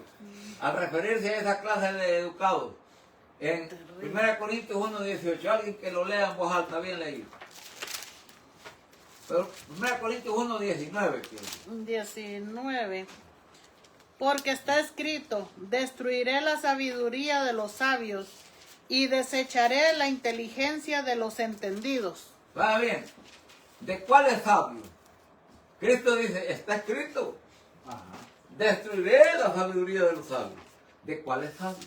S1: al referirse a esa clase de educados, en 1 Corintios 1:18, alguien que lo lea en voz alta, bien leído. Pero 1 Corintios 1:19.
S2: 19. Porque está escrito, destruiré la sabiduría de los sabios y desecharé la inteligencia de los entendidos.
S1: Va bien, ¿de cuál es sabio? Cristo dice, está escrito, destruiré la sabiduría de los sabios. ¿De cuál es sabio?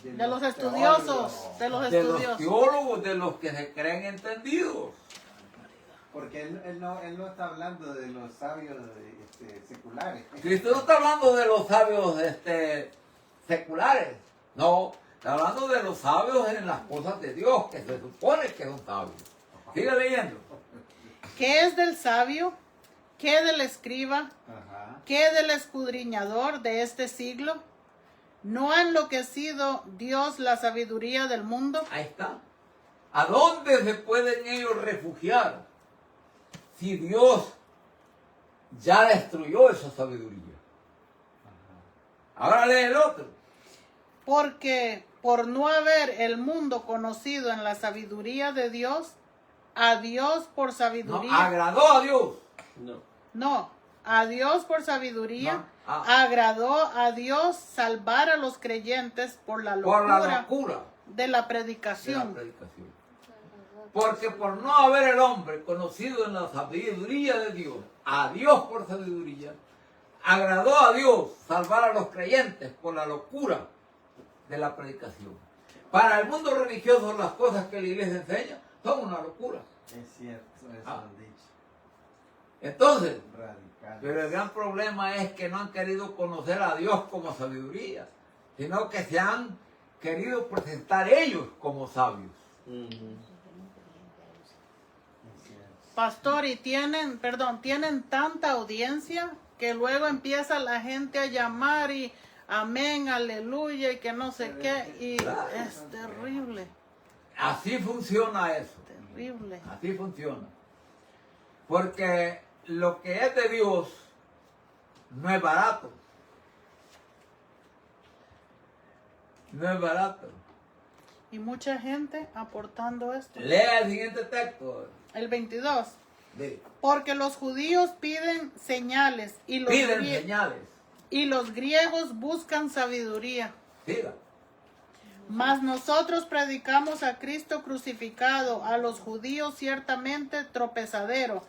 S2: De los estudiosos, de los
S1: De los
S2: estudiosos.
S1: teólogos, de los que se creen entendidos.
S4: Porque él no está hablando de los sabios seculares.
S1: Cristo no está hablando de los sabios seculares, no, está hablando de los sabios en las cosas de Dios, que se supone que son sabios. Sigue leyendo.
S2: ¿Qué es del sabio? ¿Qué del escriba?
S4: Ajá.
S2: ¿Qué del escudriñador de este siglo? ¿No ha enloquecido Dios la sabiduría del mundo?
S1: Ahí está. ¿A dónde se pueden ellos refugiar si Dios ya destruyó esa sabiduría? Ahora lee el otro.
S2: Porque por no haber el mundo conocido en la sabiduría de Dios, a Dios por
S1: No,
S2: sabiduría.
S1: agradó a Dios.
S2: No, a Dios por sabiduría.
S1: No,
S2: agradó a Dios salvar a los creyentes por la
S1: por
S2: locura,
S1: la locura
S2: de la
S1: de
S2: predicación.
S1: la predicación. Porque por no haber el hombre conocido en la sabiduría de Dios, a Dios por sabiduría, agradó a Dios salvar a los creyentes por la locura de la predicación. Para el mundo religioso las cosas que la iglesia enseña son una locura.
S4: Es cierto, eso han dicho.
S1: Entonces,
S4: Radicales.
S1: pero el gran problema es que no han querido conocer a Dios como sabiduría, sino que se han querido presentar ellos como sabios.
S4: Es cierto.
S2: Pastor, y tienen tanta audiencia que luego empieza la gente a llamar y amén, aleluya, y que no sé qué, y es terrible,
S1: Así funciona eso.
S2: terrible.
S1: Así funciona. Porque lo que es de Dios no es barato. No es barato.
S2: Y mucha gente aportando esto.
S1: Lea el siguiente texto.
S2: El 22.
S1: De-
S2: Porque los judíos piden señales y los,
S1: Piden señales.
S2: y los griegos buscan sabiduría.
S1: Siga.
S2: Mas nosotros predicamos a Cristo crucificado, a los judíos ciertamente tropezadero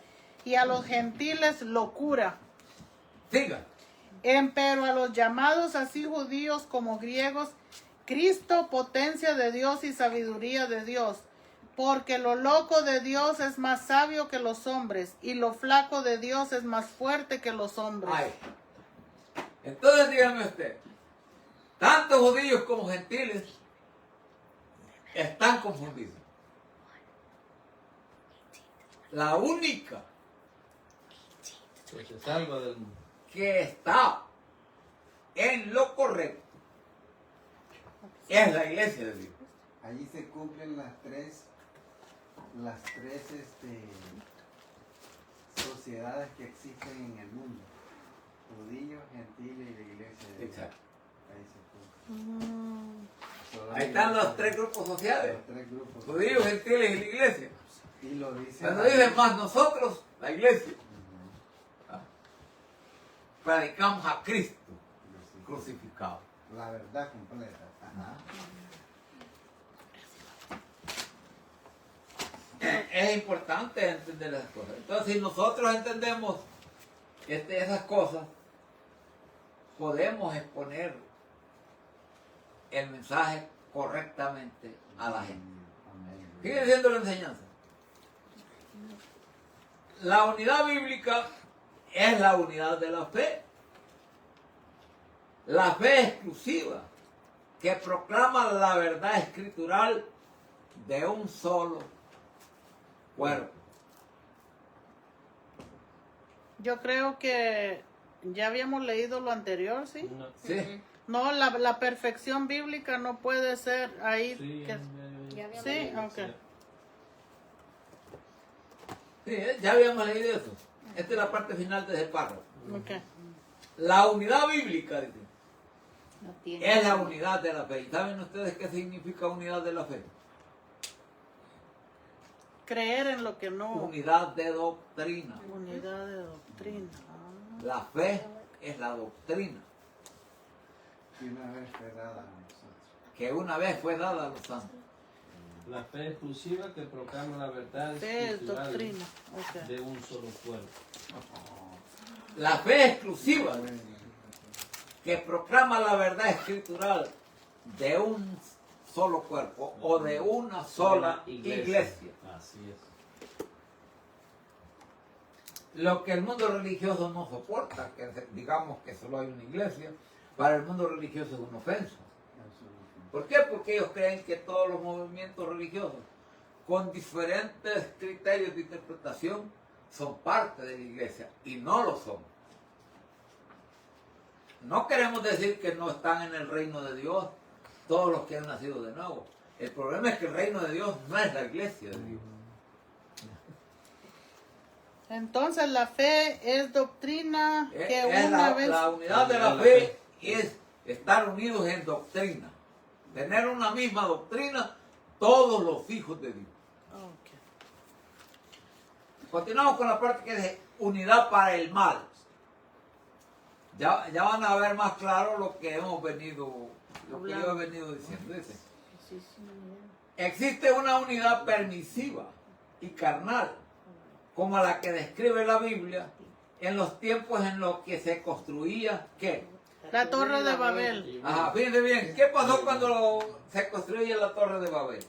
S2: y a los gentiles locura.
S1: Siga.
S2: Empero a los llamados así judíos como griegos, Cristo potencia de Dios y sabiduría de Dios. Porque lo loco de Dios es más sabio que los hombres y lo flaco de Dios es más fuerte que los hombres.
S1: Ay. Entonces dígame usted, tanto judíos como gentiles están confundidos. La única
S3: Que se salva del mundo.
S1: que está en lo correcto es la iglesia de Dios.
S4: Allí se cumplen las tres sociedades que existen en el mundo: judíos, gentiles y la iglesia de Dios.
S1: Exacto.
S4: Ahí se cumple. Solo
S1: Ahí
S4: la
S1: están
S4: iglesia
S1: los tres grupos sociales,
S4: los tres grupos.
S1: judíos, gentiles y la iglesia.
S4: Y lo dice.
S1: Cuando dice más nosotros, la iglesia, predicamos a Cristo crucificado.
S4: La verdad completa. Ajá.
S1: Es importante entender las cosas. Entonces, si nosotros entendemos esas cosas, podemos exponer el mensaje correctamente a la gente. Sigue diciendo la enseñanza. La unidad bíblica es la unidad de la fe. La fe exclusiva que proclama la verdad escritural de un solo cuerpo.
S2: Yo creo que ya habíamos leído lo anterior, ¿sí?
S3: No.
S1: Sí.
S2: No, la perfección bíblica no puede ser ahí.
S3: Sí,
S2: que-
S7: Ya habíamos
S2: sí,
S7: leído.
S2: ok.
S1: Sí, ya habíamos leído eso. Esta es la parte final de ese párrafo.
S2: Ok.
S1: La unidad bíblica, dice,
S5: No tiene.
S1: es la unidad de la fe. ¿Y saben ustedes qué significa unidad de la fe?
S2: Creer en lo que no.
S1: Unidad de doctrina.
S2: Unidad de doctrina. Ah.
S1: La fe es la doctrina
S4: Y una vez fue dada a nosotros.
S1: que una vez fue dada a los santos.
S3: La fe exclusiva que proclama la verdad
S2: Fe es
S3: escritural
S2: doctrina. Ok.
S3: de un solo cuerpo.
S1: La fe exclusiva que proclama la verdad escritural de un solo cuerpo o de una sola iglesia.
S3: Así es.
S1: Lo que el mundo religioso no soporta, que digamos que solo hay una iglesia, para el mundo religioso es una ofensa. ¿Por qué? Porque ellos creen que todos los movimientos religiosos, con diferentes criterios de interpretación, son parte de la iglesia y no lo son. No queremos decir que no están en el reino de Dios todos los que han nacido de nuevo. El problema es que el reino de Dios no es la iglesia de Dios.
S2: Entonces la fe es doctrina que
S1: Es
S2: una vez.
S1: la unidad de la fe es estar unidos en doctrina. Tener una misma doctrina todos los hijos de Dios.
S2: Ok.
S1: Continuamos con la parte que dice unidad para el mal. Ya van a ver más claro lo que hemos venido, lo que yo he venido diciendo. Dice, existe una unidad permisiva y carnal, como la que describe la Biblia en los tiempos en los que se construía, ¿qué?
S2: La Torre de Babel.
S1: Ajá, fíjense bien, ¿qué pasó cuando se construye la Torre de Babel?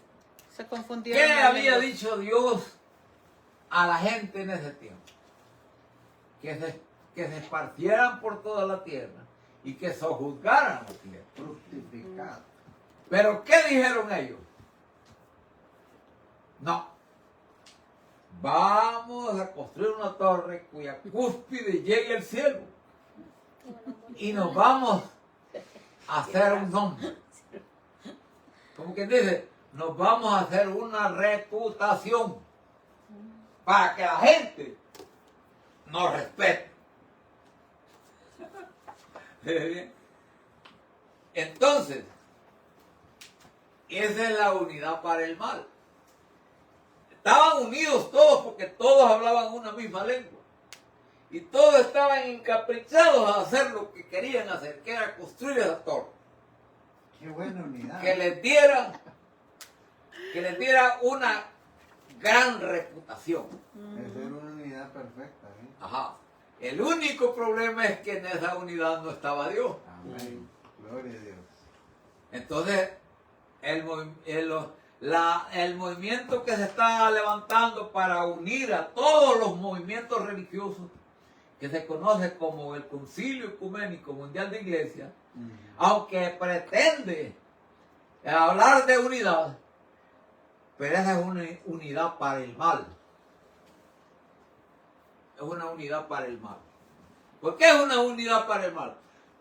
S2: Se confundieron.
S1: ¿Qué
S2: las
S1: había
S2: lenguas.
S1: dicho Dios a la gente en ese tiempo? Que se esparcieran por toda la tierra y que sojuzgaran la tierra.
S4: Fructificado.
S1: Pero ¿qué dijeron ellos? No. Vamos a construir una torre cuya cúspide llegue al cielo. Y nos vamos a hacer un nombre. Como quien dice, nos vamos a hacer una reputación para que la gente nos respete. Entonces, esa es la unidad para el mal. Estaban unidos todos porque todos hablaban una misma lengua. Y todos estaban encaprichados a hacer lo que querían hacer, que era construir esa torre.
S4: Qué buena unidad.
S1: Que les diera una gran reputación.
S4: Es ser una unidad perfecta. ¿Eh?
S1: Ajá. El único problema es que en esa unidad no estaba Dios.
S4: Amén. Gloria a Dios.
S1: Entonces, el movimiento que se está levantando para unir a todos los movimientos religiosos, que se conoce como el Concilio Ecuménico Mundial de Iglesias, aunque pretende hablar de unidad, pero esa es una unidad para el mal. Es una unidad para el mal. ¿Por qué es una unidad para el mal?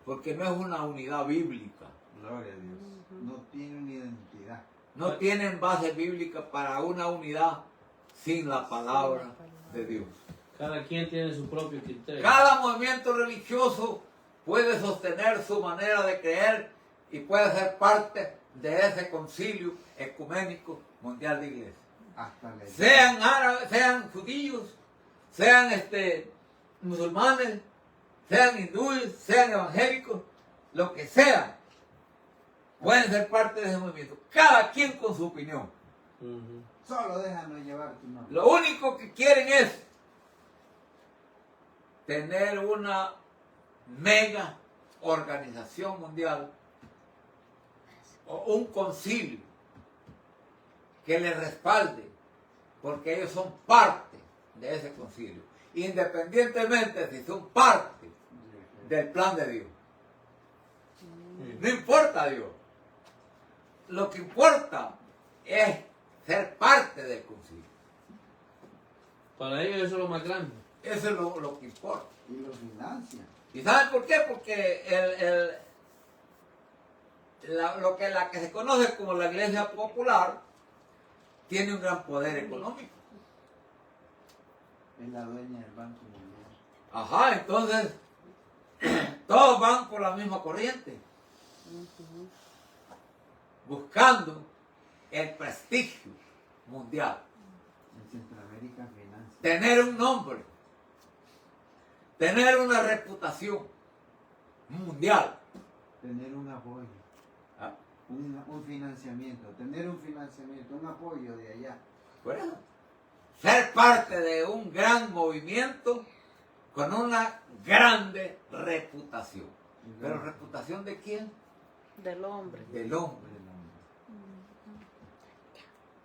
S1: Porque no es una unidad bíblica.
S4: Gloria a Dios. No tiene una identidad.
S1: No tienen base bíblica para una unidad sin la palabra de Dios.
S3: Cada quien tiene su propio criterio.
S1: Cada movimiento religioso puede sostener su manera de creer y puede ser parte de ese concilio ecuménico mundial de iglesia.
S4: Hasta la
S1: sean árabes, sean judíos, sean musulmanes, sean hindúes, sean evangélicos, lo que sean, pueden ser parte de ese movimiento, cada quien con su opinión.
S4: Solo déjanos llevar tu nombre.
S1: Lo único que quieren es tener una mega organización mundial o un concilio que les respalde, porque ellos son parte de ese concilio, independientemente si son parte del plan de Dios. No importa Dios. Lo que importa es ser parte del concilio.
S3: Para ellos eso es lo más grande.
S1: Eso es lo que importa.
S4: Y lo financian.
S1: ¿Y saben por qué? Porque la que se conoce como la iglesia popular tiene un gran poder económico.
S4: Es la dueña del Banco Mundial.
S1: Ajá, entonces todos van por la misma corriente, buscando el prestigio mundial,
S4: En Centroamérica financia.
S1: tener un nombre, tener una reputación mundial.
S4: Tener un apoyo.
S1: ¿Ah?
S4: Un financiamiento. Tener un financiamiento, un apoyo de allá.
S1: Bueno, ser parte de un gran movimiento con una grande reputación. ¿Pero reputación de quién?
S2: Del hombre.
S1: Del hombre.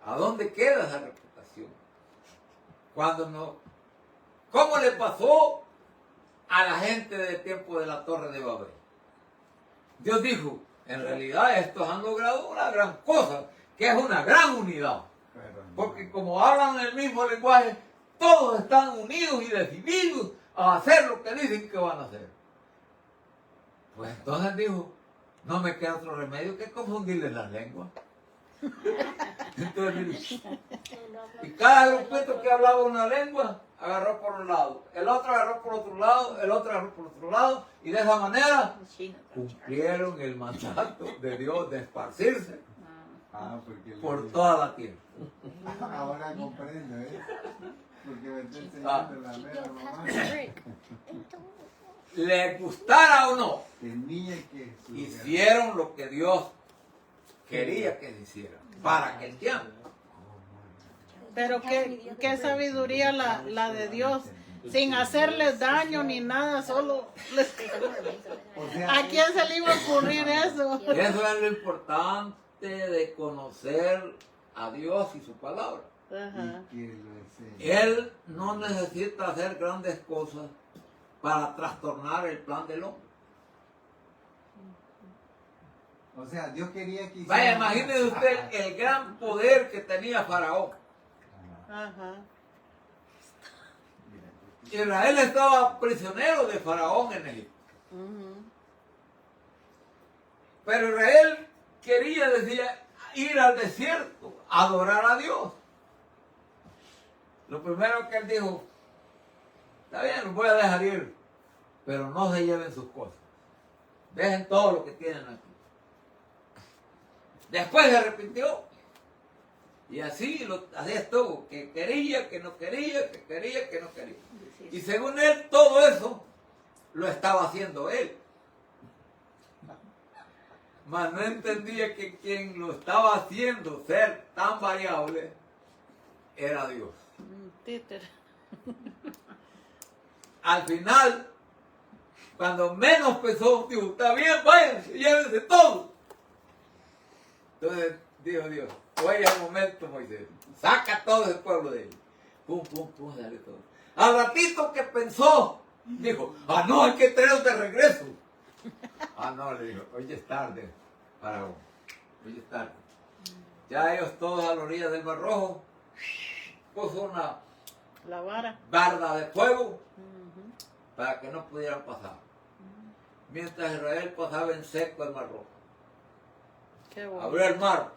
S1: ¿A dónde queda esa reputación? Cuando no. ¿Cómo le pasó a la gente del tiempo de la Torre de Babel? Dios dijo, en realidad estos han logrado una gran cosa, que es una gran unidad. Porque como hablan el mismo lenguaje, todos están unidos y decididos a hacer lo que dicen que van a hacer. Pues entonces dijo, no me queda otro remedio que confundirles las lenguas. Entonces, y cada grupito que hablaba una lengua, agarró por un lado, el otro agarró por otro lado, el otro agarró por otro lado, y de esa manera cumplieron el mandato de Dios de esparcirse
S4: Porque
S1: por toda la tierra.
S4: Ahora comprendo, ¿eh? Porque me está enseñando la mera mamá.
S1: Les gustara o no,
S4: Tenía que
S1: hicieron lo que Dios quería que se hiciera para aquel tiempo.
S2: Pero qué sabiduría la de Dios, sin hacerles daño ni nada, solo ¿a quién se le iba a ocurrir eso?
S1: Eso es lo importante de conocer a Dios y su palabra.
S2: Ajá.
S1: Él no necesita hacer grandes cosas para trastornar el plan del hombre.
S4: O sea, Dios quería que
S1: Vaya, imagínese usted el gran poder que tenía Faraón.
S2: Ajá.
S1: Israel estaba prisionero de Faraón en Egipto. Pero Israel quería, decía, ir al desierto, a adorar a Dios. Lo primero que él dijo, está bien, los voy a dejar ir, pero no se lleven sus cosas. Dejen todo lo que tienen aquí. Después se arrepintió. Y así estuvo, que quería, que no quería, que quería, que no quería. Y según él, todo eso lo estaba haciendo él. Mas no entendía que quien lo estaba haciendo ser tan variable era Dios.
S2: Títere.
S1: Al final, cuando menos pensó, dijo, está bien, váyanse, llévense todo. Entonces dijo Dios, hoy es el momento, Moisés, saca todo el pueblo de él. Pum, pum, pum, dale todo. Al ratito que pensó, dijo, no, hay que traerlos de regreso. No, le dijo, hoy es tarde, Faraón, hoy es tarde. Ya ellos todos a la orilla del Mar Rojo, puso una
S2: La vara.
S1: barda de fuego para que no pudieran pasar. Mientras Israel pasaba en seco el Mar Rojo.
S2: Qué bueno.
S1: Abrió el mar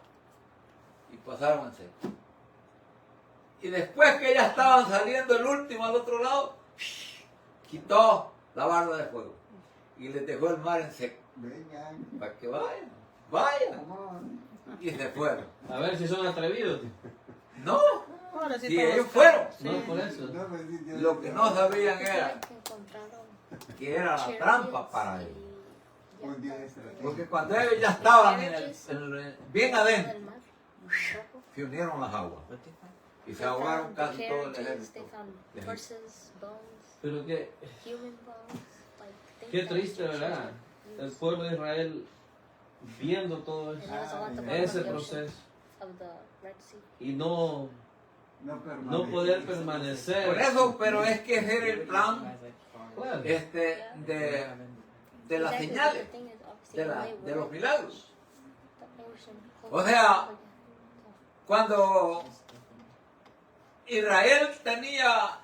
S1: y pasaron en seco. Y después que ya estaban saliendo el último al otro lado, quitó la barda de fuego y les dejó el mar en seco.
S4: Vengan,
S1: Para que vayan.
S4: come on.
S1: Y se fueron.
S3: A ver si son atrevidos.
S1: No,
S2: pobrecito
S1: Sí,
S2: los
S1: ellos
S2: carros,
S1: fueron.
S2: sí.
S3: No, por eso.
S4: No, pues, sí, Dios
S1: Lo que
S4: mío.
S1: no sabían
S7: Que
S1: era
S7: encontraron
S1: que era la trampa para ellos.
S4: Un Dios estratégico.
S1: Porque cuando ellos ya estaban bien adentro,
S7: el mar rojo.
S1: se unieron las aguas y se ahogaron casi todo el
S7: They
S1: ejército.
S7: found
S1: de
S7: horses, bones,
S3: Pero qué,
S7: human bones, like things
S3: qué
S7: that
S3: triste,
S7: Egyptians
S3: ¿verdad?
S7: would
S3: El
S7: use.
S3: pueblo de Israel viendo todo
S7: And
S3: eso,
S7: it was all at the bottom
S3: ese
S7: of the ocean,
S3: proceso,
S7: of the Red Sea.
S3: y no
S4: No
S3: poder permanecer.
S1: Por eso, pero es que ese era el plan
S3: Claro.
S1: de las
S7: Exactly,
S1: señales,
S7: the thing is, obviously,
S1: de,
S7: the way
S1: de los
S7: we're-
S1: milagros.
S7: the ocean
S1: O sea, cuando Israel tenía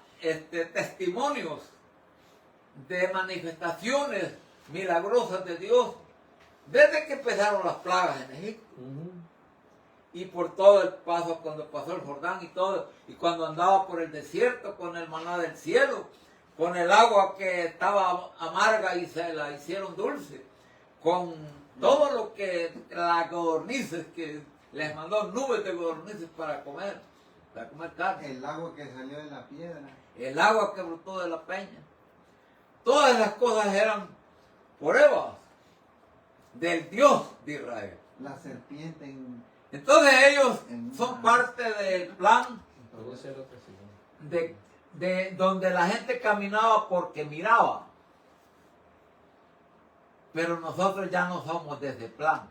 S1: testimonios de manifestaciones milagrosas de Dios, desde que empezaron las plagas en Egipto,
S3: Ujú.
S1: y por todo el paso, cuando pasó el Jordán y todo, y cuando andaba por el desierto con el maná del cielo, con el agua que estaba amarga y se la hicieron dulce, con todo lo que las codornices que les mandó nubes de codornices para comer carne,
S4: El agua que salió de la piedra.
S1: el agua que brotó de la peña. Todas las cosas eran pruebas del Dios de Israel.
S4: La serpiente en...
S1: Entonces ellos son parte del plan
S3: Puede ser otra señal.
S1: de donde la gente caminaba porque miraba. Pero nosotros ya no somos de ese plan.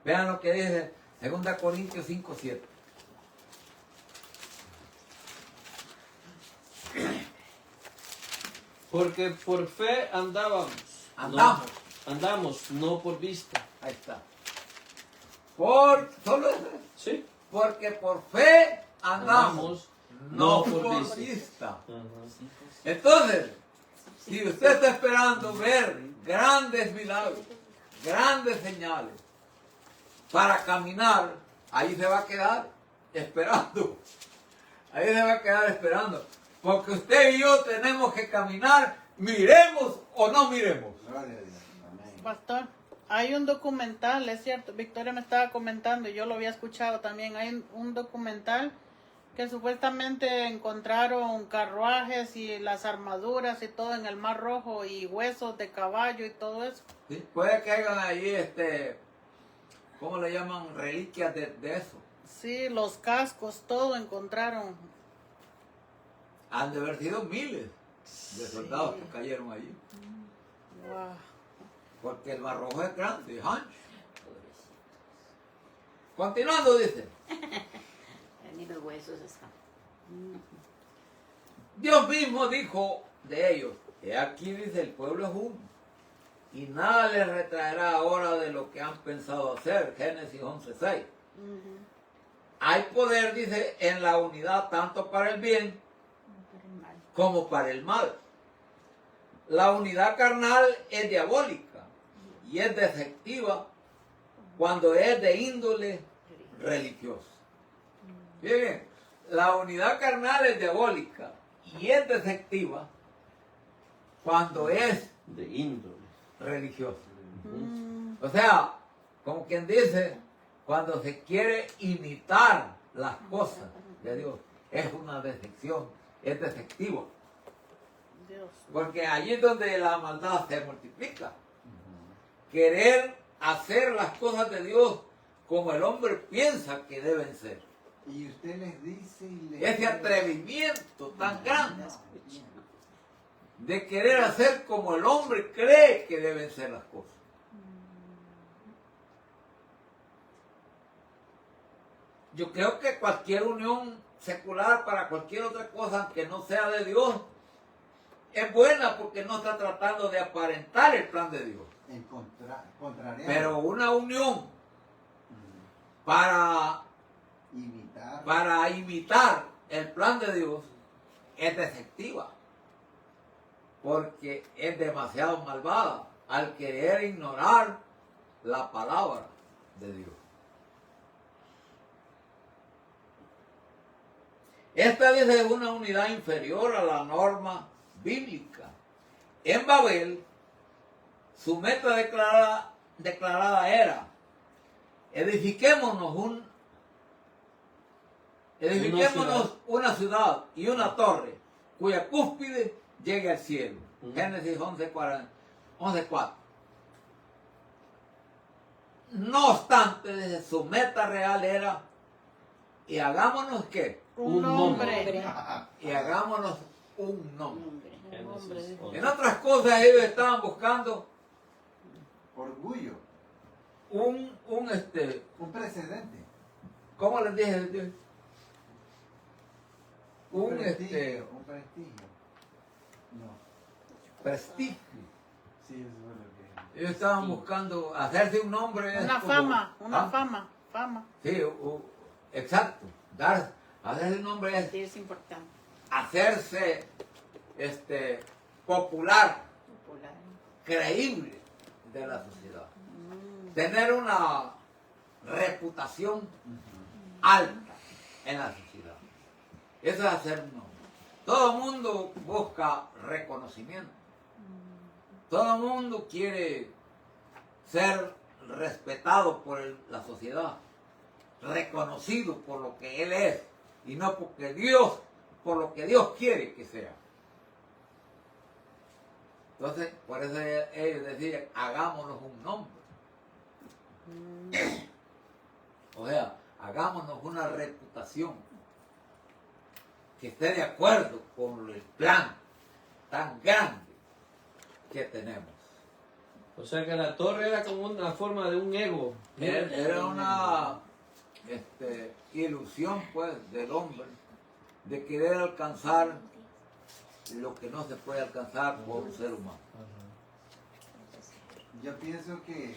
S1: Vean lo que dice 2 Corintios 5:7.
S3: Porque por fe andábamos.
S1: Andamos.
S3: No, andamos, no por vista.
S1: Ahí está. Solo eso.
S3: Sí.
S1: Porque por fe andamos, no
S3: no por
S1: por
S3: vista.
S1: vista.
S3: Ajá.
S1: Entonces, si usted está esperando ver grandes milagros, grandes señales, para caminar, ahí se va a quedar esperando. Ahí se va a quedar esperando. Porque usted y yo tenemos que caminar, miremos o no miremos.
S4: Gloria a Dios. Amén.
S2: Pastor, hay un documental, es cierto, Victoria me estaba comentando y yo lo había escuchado también. Hay un documental que supuestamente encontraron carruajes y las armaduras y todo en el Mar Rojo y huesos de caballo y todo eso.
S1: ¿Sí? Puede que hagan ahí, ¿cómo le llaman? Reliquias de eso.
S2: Sí, los cascos, todo encontraron.
S1: Han de haber sido miles de soldados que cayeron allí.
S2: Wow.
S1: Porque el Mar Rojo es grande, es ancho. Continuando, dice.
S5: Ni los huesos están.
S1: Dios mismo dijo de ellos, he aquí dice el pueblo es uno, y nada les retraerá ahora de lo que han pensado hacer. Génesis 11:6. Hay poder, dice, en la unidad tanto para el bien como para el mal. La unidad carnal es diabólica y es defectiva cuando es de índole religiosa. Bien, la unidad carnal es diabólica y es defectiva cuando es
S3: De índole.
S1: religiosa. O sea, como quien dice, cuando se quiere imitar las cosas de Dios, es una defección, es defectivo.
S2: Dios.
S1: Porque allí es donde la maldad se multiplica. Querer hacer las cosas de Dios como el hombre piensa que deben ser.
S4: Y usted les dice y les...
S1: Ese atrevimiento tan grande de querer hacer como el hombre cree que deben ser las cosas. Yo creo que cualquier unión secular para cualquier otra cosa que no sea de Dios es buena porque no está tratando de aparentar el plan de Dios.
S4: Contrariar.
S1: Pero una unión para imitar el plan de Dios es defectiva porque es demasiado malvada al querer ignorar la palabra de Dios. Esta dice es una unidad inferior a la norma bíblica. En Babel, su meta declarada era: edifiquémonos edifiquémonos una ciudad y una torre cuya cúspide llegue al cielo. Génesis 11:4. No obstante, desde su meta real era, y hagámonos ¿qué?
S2: Un nombre.
S1: Y hagámonos un nombre.
S3: Génesis
S1: En otras cosas ellos estaban buscando
S4: Orgullo,
S1: un
S4: un precedente.
S1: ¿cómo les dije? Un
S4: prestigio. Un prestigio. No.
S1: prestigio.
S4: Sí, eso es lo que.
S1: Ellos estaban buscando hacerse un nombre.
S2: Una
S1: es como-
S2: fama, una
S1: ¿Ah?
S2: fama.
S1: Sí, exacto. Hacerse un nombre es
S5: Sí, es importante.
S1: hacerse popular,
S5: Popular.
S1: creíble de la sociedad. Tener una reputación alta en la sociedad. Eso es hacer un nombre. Todo el mundo busca reconocimiento. Todo el mundo quiere ser respetado por la sociedad, reconocido por lo que él es y no por lo que Dios quiere que sea. Entonces, por eso ellos decían, hagámonos un nombre. O sea, hagámonos una reputación que esté de acuerdo con el plan tan grande que tenemos.
S3: O sea que la torre era como una forma de un ego.
S1: Era una ilusión pues del hombre de querer alcanzar lo que no se puede alcanzar por un ser humano.
S4: Yo pienso que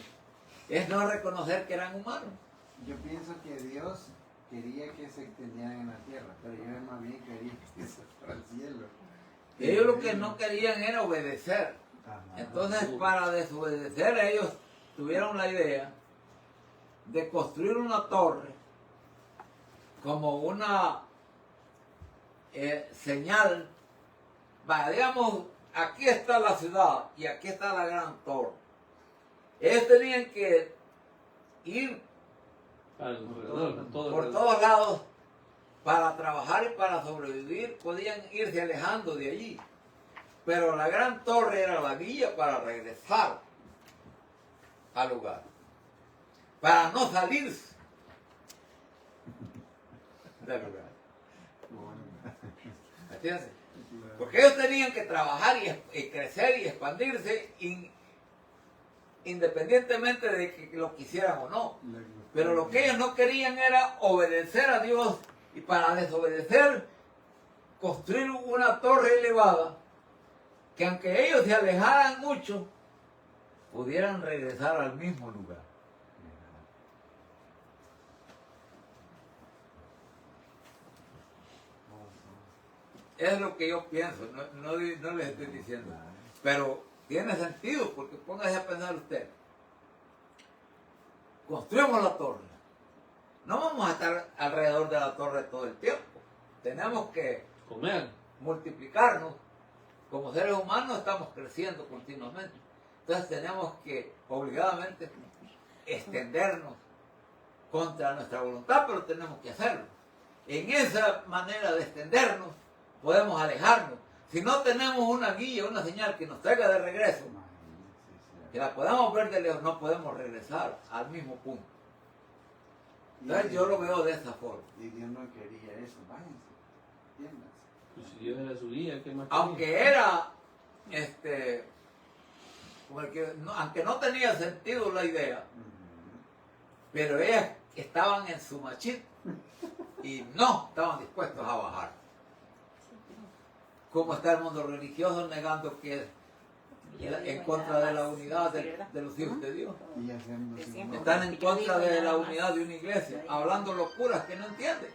S1: Es no reconocer que eran humanos.
S4: Dios quería que se extendieran en la tierra, pero ellos más bien querían que se fuera al cielo.
S1: Ellos lo que no querían era obedecer.
S4: Ajá.
S1: Entonces, para desobedecer, ellos tuvieron la idea de construir una torre como una señal. Vaya, digamos, aquí está la ciudad y aquí está la gran torre. Ellos tenían que ir
S3: Alrededor, todo
S1: por
S3: alrededor.
S1: todos lados para trabajar y para sobrevivir. Podían irse alejando de allí. Pero la gran torre era la guía para regresar al lugar. Para no salirse del lugar. ¿Entiendes? Porque ellos tenían que trabajar y crecer y expandirse independientemente de que lo quisieran o no. Pero lo que ellos no querían era obedecer a Dios y para desobedecer construir una torre elevada que aunque ellos se alejaran mucho, pudieran regresar al mismo lugar. Es lo que yo pienso, no les estoy diciendo. Pero tiene sentido, porque póngase a pensar usted. Construimos la torre. No vamos a estar alrededor de la torre todo el tiempo. Tenemos que
S3: Comer.
S1: multiplicarnos. Como seres humanos estamos creciendo continuamente. Entonces tenemos que obligadamente extendernos contra nuestra voluntad, pero tenemos que hacerlo. En esa manera de extendernos podemos alejarnos. Si no tenemos una guía, una señal que nos traiga de regreso, que la podamos ver de lejos, no podemos regresar al mismo punto. Entonces yo lo veo de esa forma.
S4: Y Dios no quería eso, váyanse, entiéndanse.
S3: Pues si Dios era su guía, ¿qué más
S1: Aunque era, aunque no tenía sentido la idea, pero ellas estaban en su machito y no estaban dispuestos a bajar. ¿Cómo está el mundo religioso negando que es en contra de la unidad de los hijos de Dios?
S4: Y hacemos igual.
S1: Están en contra de la unidad de una iglesia, hablando locuras que no entienden.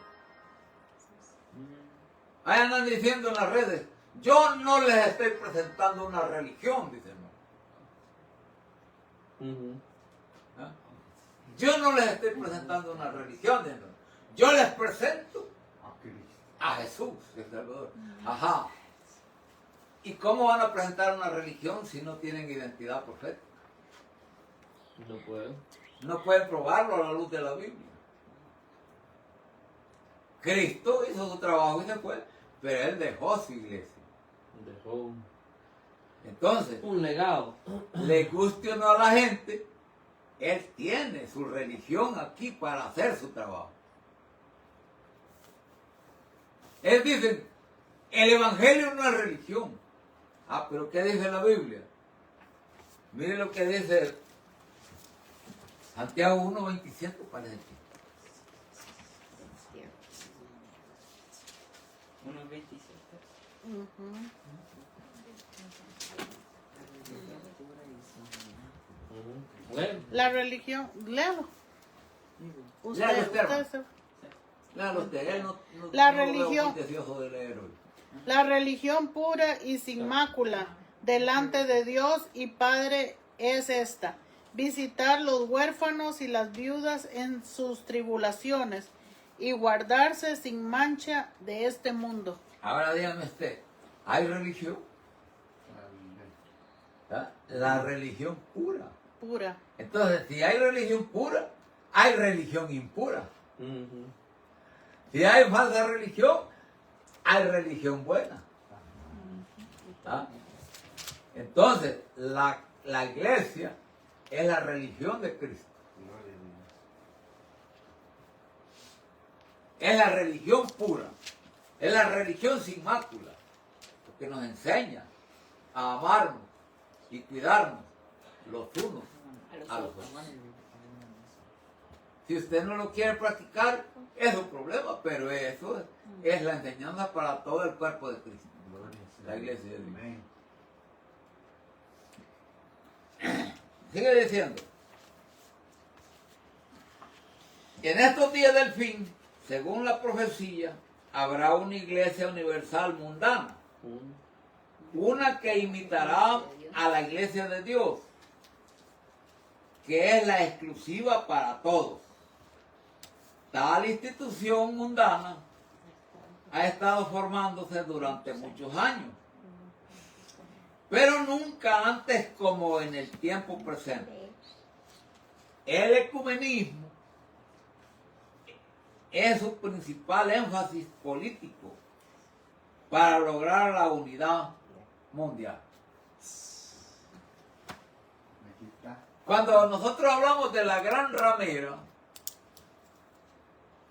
S1: Ahí andan diciendo en las redes, yo no les estoy presentando una religión, dicen. ¿Ah? Yo no les estoy presentando una religión, dicen. Yo les presento a Jesús, el Salvador. Ajá. ¿Y cómo van a presentar una religión si no tienen identidad profética?
S3: No puedo.
S1: No pueden probarlo a la luz de la Biblia. Cristo hizo su trabajo y se fue, pero Él dejó su iglesia.
S3: Dejó
S1: Entonces,
S3: un legado.
S1: le guste o no a la gente, Él tiene su religión aquí para hacer su trabajo. Él dice, el Evangelio no es religión. Ah, pero ¿qué dice la Biblia? Mire lo que dice Santiago 1:27, parece que.
S6: 1:27.
S2: Ujú.
S3: Bueno,
S2: La religión, léalo.
S1: Léalo usted, hermano.
S2: usted
S1: Claro, usted, él no
S2: La
S1: no lo veo
S2: religión.
S1: muy deseoso de leer hoy.
S2: La religión pura y sin mácula delante de Dios y Padre es esta: visitar los huérfanos y las viudas en sus tribulaciones y guardarse sin mancha de este mundo.
S1: Ahora dígame usted, ¿hay religión? ¿Ah? La religión pura.
S2: Pura.
S1: Entonces, si hay religión pura, hay religión impura.
S3: ujú.
S1: Si hay falsa religión, hay religión buena. ¿Ah? Entonces, la iglesia es la religión de Cristo. Es la religión pura. Es la religión sin mácula. Porque nos enseña a amarnos y cuidarnos los unos a los otros. Si usted no lo quiere practicar, es un problema, pero eso es la enseñanza para todo el cuerpo de Cristo, la iglesia de Dios. Sigue diciendo, en estos días del fin, según la profecía, habrá una iglesia universal mundana, una que imitará a la iglesia de Dios, que es la exclusiva para todos. Tal institución mundana ha estado formándose durante muchos años, pero nunca antes como en el tiempo presente. El ecumenismo es su principal énfasis político para lograr la unidad mundial.
S4: Aquí está.
S1: Cuando nosotros hablamos de la gran ramera,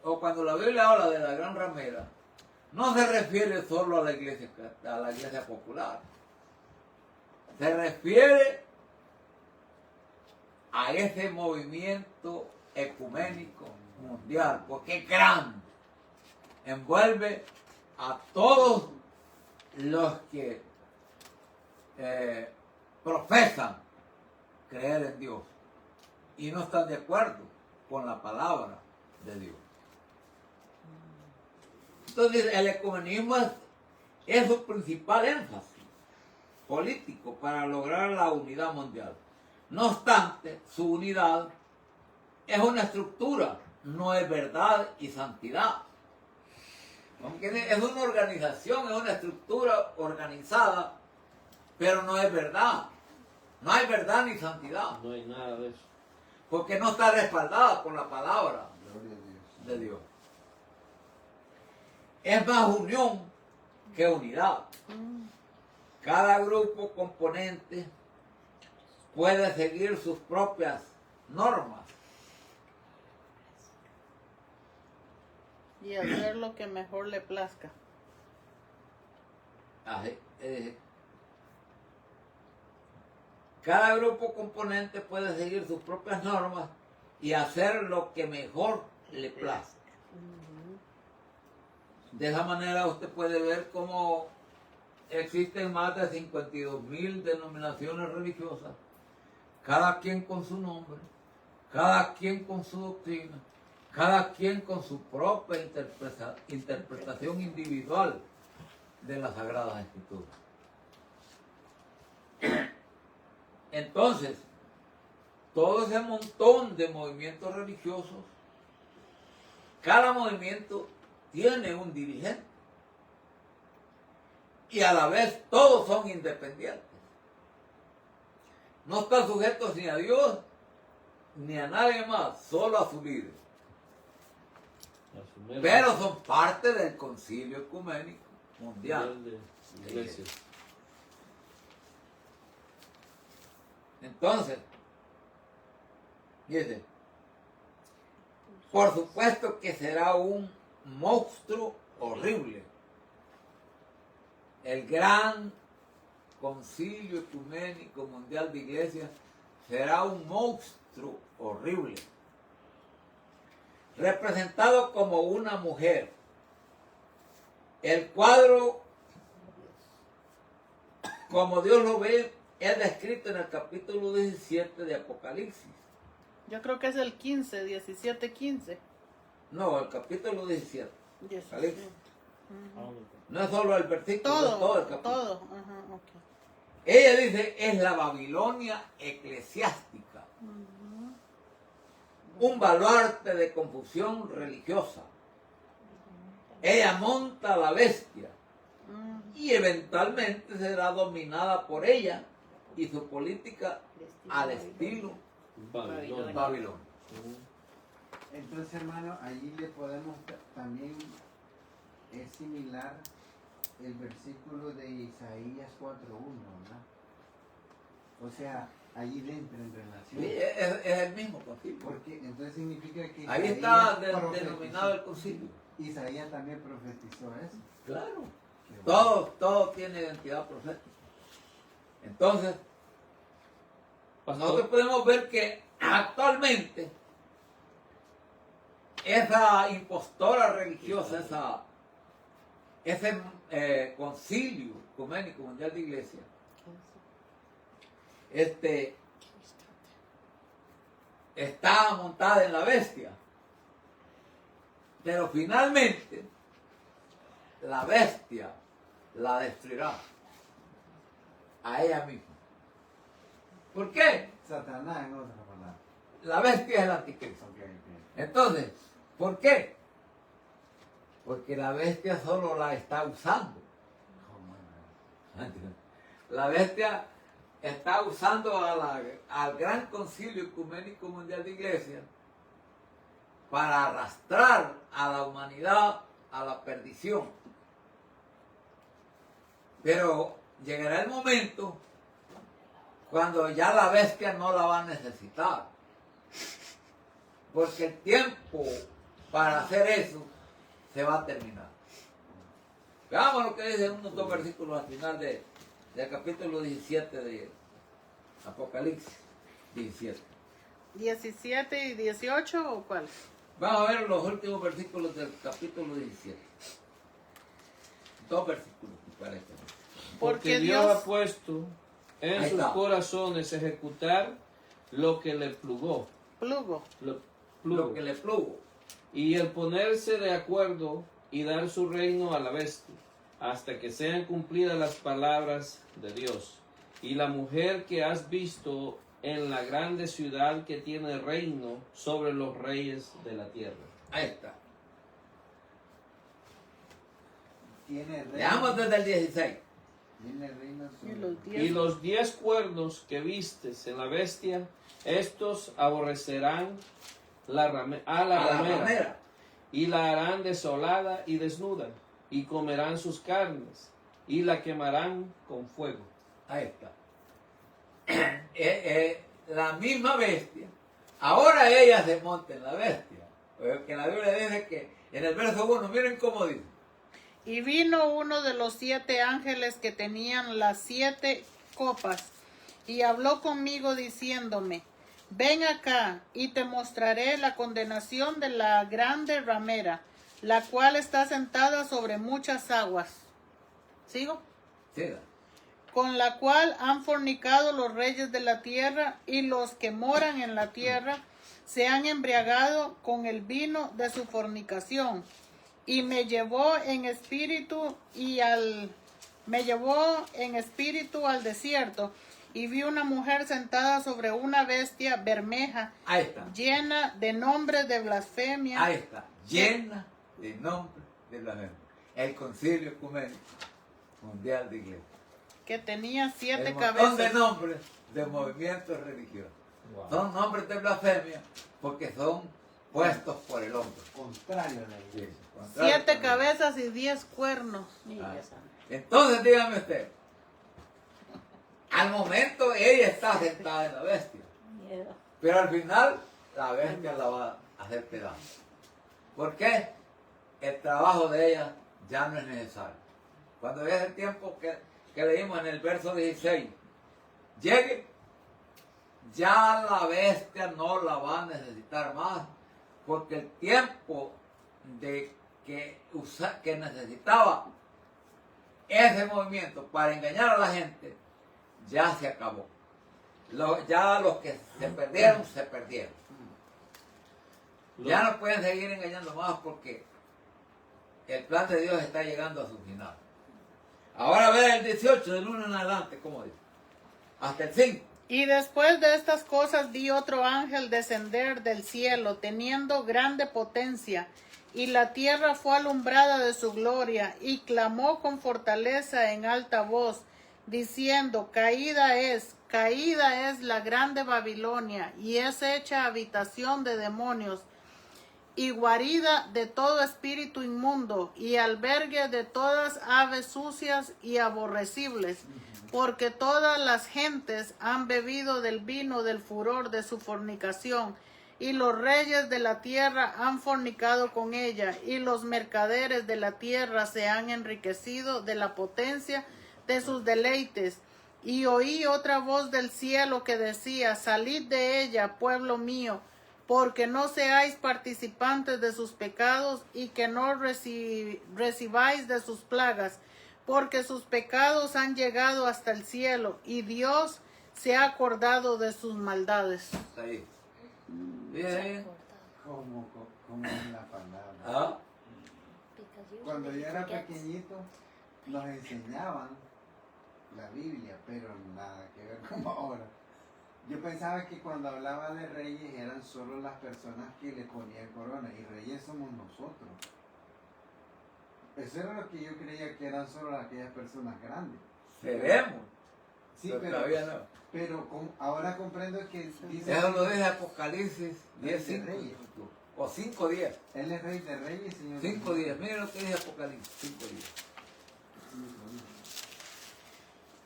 S1: o cuando la Biblia habla de la gran ramera, no se refiere solo a la iglesia popular. Se refiere a ese movimiento ecuménico mundial, porque es grande. Envuelve a todos los que profesan creer en Dios y no están de acuerdo con la palabra de Dios. Entonces el ecumenismo es su principal énfasis político para lograr la unidad mundial. No obstante, su unidad es una estructura, no es verdad y santidad. Es una organización, es una estructura organizada, pero no es verdad. No hay verdad ni santidad,
S3: No hay nada de eso.
S1: porque no está respaldada por la palabra
S4: Gloria a Dios.
S1: de Dios. Es más unión que unidad. Cada grupo componente puede seguir sus propias normas
S2: Y hacer lo que mejor le plazca.
S1: Así, cada grupo componente puede seguir sus propias normas y hacer lo que mejor le plazca. De esa manera usted puede ver cómo existen más de 52,000 denominaciones religiosas, cada quien con su nombre, cada quien con su doctrina, cada quien con su propia interpretación individual de las Sagradas Escrituras. Entonces, todo ese montón de movimientos religiosos, cada movimiento tiene un dirigente y a la vez todos son independientes. No están sujetos ni a Dios ni a nadie más, solo a su líder. pero son parte del Concilio Ecuménico Mundial.
S3: de iglesias.
S1: Entonces, dice, por supuesto que será un monstruo horrible. El gran Concilio Ecuménico Mundial de Iglesias será un monstruo horrible, representado como una mujer. El cuadro, como Dios lo ve, es descrito en el capítulo 17 de Apocalipsis.
S2: Yo creo que es el 15, 17, 15.
S1: No, el capítulo 17.
S2: 17.
S1: Apocalipsis. No es solo el versículo, es todo el capítulo.
S2: Todo. Ajá, ok.
S1: Ella dice, es la Babilonia eclesiástica. Un baluarte de confusión religiosa. Ella monta a la bestia y eventualmente será dominada por ella y su política al estilo Babilonia.
S4: Entonces, hermano, allí le podemos también, es similar el versículo de Isaías 4.1, ¿verdad? O sea, allí dentro en relación.
S1: Sí, es el mismo concilio.
S4: Porque entonces significa que
S1: Ahí
S4: Isaías
S1: está
S4: profetizó.
S1: denominado el concilio.
S4: Isaías también profetizó eso.
S1: Claro.
S4: Qué bueno.
S1: Todo tiene identidad profética. Entonces, nosotros podemos ver que actualmente esa impostora religiosa, ese concilio ecuménico mundial de iglesia, está montada en la bestia. Pero finalmente, la bestia la destruirá a ella misma. ¿Por qué?
S4: Satanás, en otra palabra.
S1: La bestia es el anticristo.
S4: Ok.
S1: Entonces, ¿por qué? Porque la bestia solo la está usando. La bestia está usando al gran concilio ecuménico mundial de iglesia para arrastrar a la humanidad a la perdición. Pero llegará el momento cuando ya la bestia no la va a necesitar. Porque el tiempo para hacer eso se va a terminar. Veamos lo que dicen unos dos versículos al final del capítulo 17 de Apocalipsis 17.
S2: 17 y 18 o cuál?
S1: Vamos a ver los últimos versículos del capítulo 17. Dos versículos, me parece.
S3: Porque Dios ha puesto en
S1: Ahí
S3: sus
S1: está.
S3: corazones ejecutar lo que le plugó.
S2: Plugo.
S1: Lo que le plugo.
S3: Y el ponerse de acuerdo y dar su reino a la bestia, hasta que sean cumplidas las palabras de Dios. Y la mujer que has visto en la grande ciudad que tiene reino sobre los reyes de la tierra.
S1: Ahí está.
S4: Tiene reino.
S1: Veamos desde el 16.
S4: Tiene reino
S2: Y
S4: sobre.
S2: los
S3: Y
S2: 10.
S3: los 10 cuernos que vistes en la bestia, estos aborrecerán a la ramera, y la harán desolada y desnuda, y comerán sus carnes, y la quemarán con fuego.
S1: Ahí está. La misma bestia. Ahora ella se monta en la bestia. Porque la Biblia dice que en el verso 1, miren cómo dice.
S2: Y vino uno de los 7 ángeles que tenían las 7 copas, y habló conmigo diciéndome, ven acá, y te mostraré la condenación de la grande ramera, la cual está sentada sobre muchas aguas. ¿Sigo?
S1: Sí,
S2: Con la cual han fornicado los reyes de la tierra, y los que moran en la tierra se han embriagado con el vino de su fornicación. Y me llevó en espíritu al desierto, y vi una mujer sentada sobre una bestia bermeja,
S1: ahí está.
S2: llena de nombres de blasfemia.
S1: Ahí está. Llena de nombres de blasfemia. El concilio ecuménico mundial de iglesia.
S2: Que tenía 7
S1: El montón de
S2: cabezas.
S1: nombres de movimientos religiosos. Son nombres de blasfemia porque son puestos por el hombre.
S4: Contrario a la iglesia.
S1: Contrario
S2: 7
S1: con
S2: cabezas y 10 cuernos.
S1: Ah. Entonces dígame usted, al momento ella está sentada en la bestia, pero al final la bestia la va a hacer pedazos. ¿Por qué? El trabajo de ella ya no es necesario. Cuando es el tiempo que leímos en el verso 16, llegue, ya la bestia no la va a necesitar más, porque el tiempo de que necesitaba ese movimiento para engañar a la gente ya se acabó. Ya los que se perdieron, se perdieron. Ya no pueden seguir engañando más porque el plan de Dios está llegando a su final. Ahora ve el 18, del 1 en adelante, ¿cómo dice? Hasta el 5.
S2: Y después de estas cosas vi otro ángel descender del cielo, teniendo grande potencia, y la tierra fue alumbrada de su gloria, y clamó con fortaleza en alta voz, diciendo, caída es la grande Babilonia, y es hecha habitación de demonios, y guarida de todo espíritu inmundo, y albergue de todas aves sucias y aborrecibles, porque todas las gentes han bebido del vino del furor de su fornicación, y los reyes de la tierra han fornicado con ella, y los mercaderes de la tierra se han enriquecido de la potencia de sus deleites. Y oí otra voz del cielo que decía, salid de ella, pueblo mío, porque no seáis participantes de sus pecados, y que no recibáis de sus plagas, porque sus pecados han llegado hasta el cielo, y Dios se ha acordado de sus maldades.
S1: Ahí. Bien.
S4: Como es la palabra.
S1: ¿Ah?
S4: Cuando yo era pequeñito, nos enseñaban la Biblia, pero nada que ver como ahora. Yo pensaba que cuando hablaba de reyes eran solo las personas que le ponían corona, y reyes somos nosotros. Eso era lo que yo creía que eran solo aquellas personas grandes.
S1: Seremos.
S4: Sí,
S1: Pero
S4: pero
S1: todavía no.
S4: Pero ahora comprendo que dice...
S1: Eso lo dice Apocalipsis
S4: Rey de
S1: 10:5.
S4: Reyes.
S1: O 5:10.
S4: Él es rey de reyes, Señor.
S1: 5:10. Mira lo que dice Apocalipsis 5:10.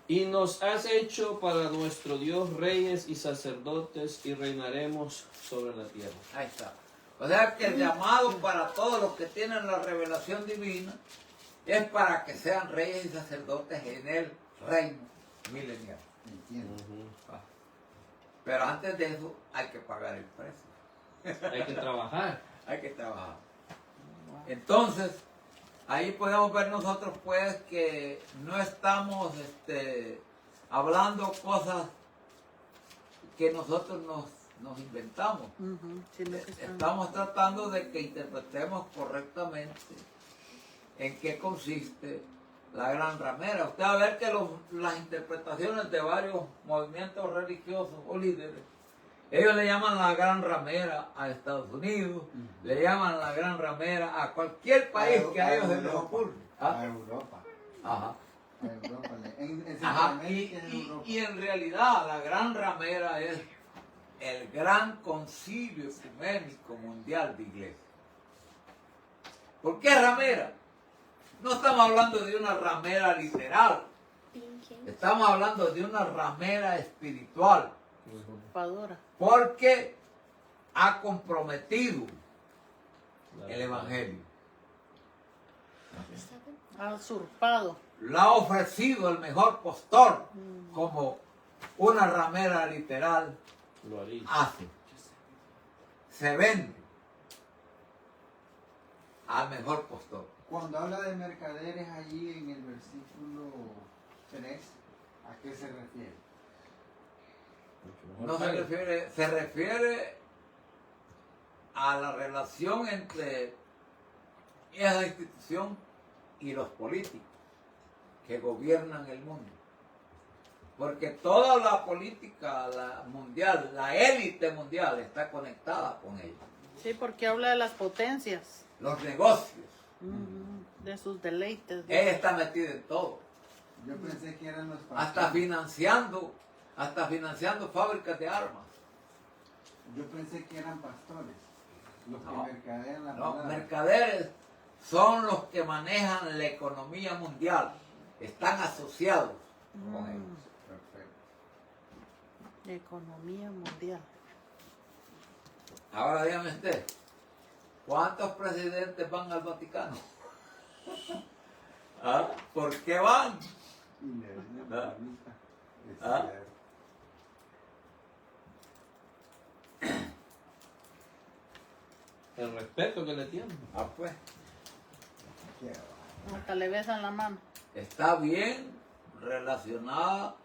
S3: Y nos has hecho para nuestro Dios reyes y sacerdotes y reinaremos sobre la tierra.
S1: Ahí está. O sea que el llamado para todos los que tienen la revelación divina es para que sean reyes y sacerdotes en el reino milenial.
S4: Entiendo.
S1: Ah. Pero antes de eso hay que pagar el precio.
S3: Hay que trabajar.
S1: Hay que trabajar. Entonces, ahí podemos ver nosotros pues que no estamos hablando cosas que nosotros nos inventamos. Estamos tratando de que interpretemos correctamente en qué consiste la gran ramera. Usted va a ver que las interpretaciones de varios movimientos religiosos o líderes, ellos le llaman la gran ramera a Estados Unidos, le llaman la gran ramera a cualquier país que a ellos se les ocurre.
S4: A Europa.
S1: Ajá.
S4: A Europa. En
S1: Ajá.
S4: Centroamérica y en Europa.
S1: Y en realidad la gran ramera es el gran concilio ecuménico mundial de iglesia. ¿Por qué ramera? No estamos hablando de una ramera literal, estamos hablando de una ramera espiritual, porque ha comprometido el evangelio,
S2: Ha usurpado.
S1: lo ha ofrecido el mejor postor, como una ramera literal
S3: Lo haría.
S1: hace, se vende al mejor postor.
S4: Cuando habla de mercaderes allí en el versículo 3, ¿a qué se refiere?
S1: No se refiere a la relación entre esa institución y los políticos que gobiernan el mundo. Porque toda la política mundial, la élite mundial está conectada con ellos.
S2: Sí, porque habla de las potencias,
S1: Los negocios,
S2: de sus deleites.
S1: ella está metida en todo.
S4: Yo pensé que eran los pastores.
S1: hasta financiando fábricas de armas.
S4: Yo pensé que eran pastores. Los que
S1: No.
S4: mercadean la
S1: Los
S4: palabra.
S1: mercaderes son los que manejan la economía mundial. Están asociados con ellos.
S4: Perfecto.
S2: Economía mundial.
S1: Ahora dígame usted, ¿cuántos presidentes van al Vaticano? ¿Ah? ¿Por qué van?
S4: Y le ven
S1: Ah.
S4: la palmita. Es
S1: Ah.
S4: cierto.
S3: El respeto que le tienen.
S1: Ah, pues,
S4: Qué va.
S2: Hasta le besan la mano.
S1: está bien relacionada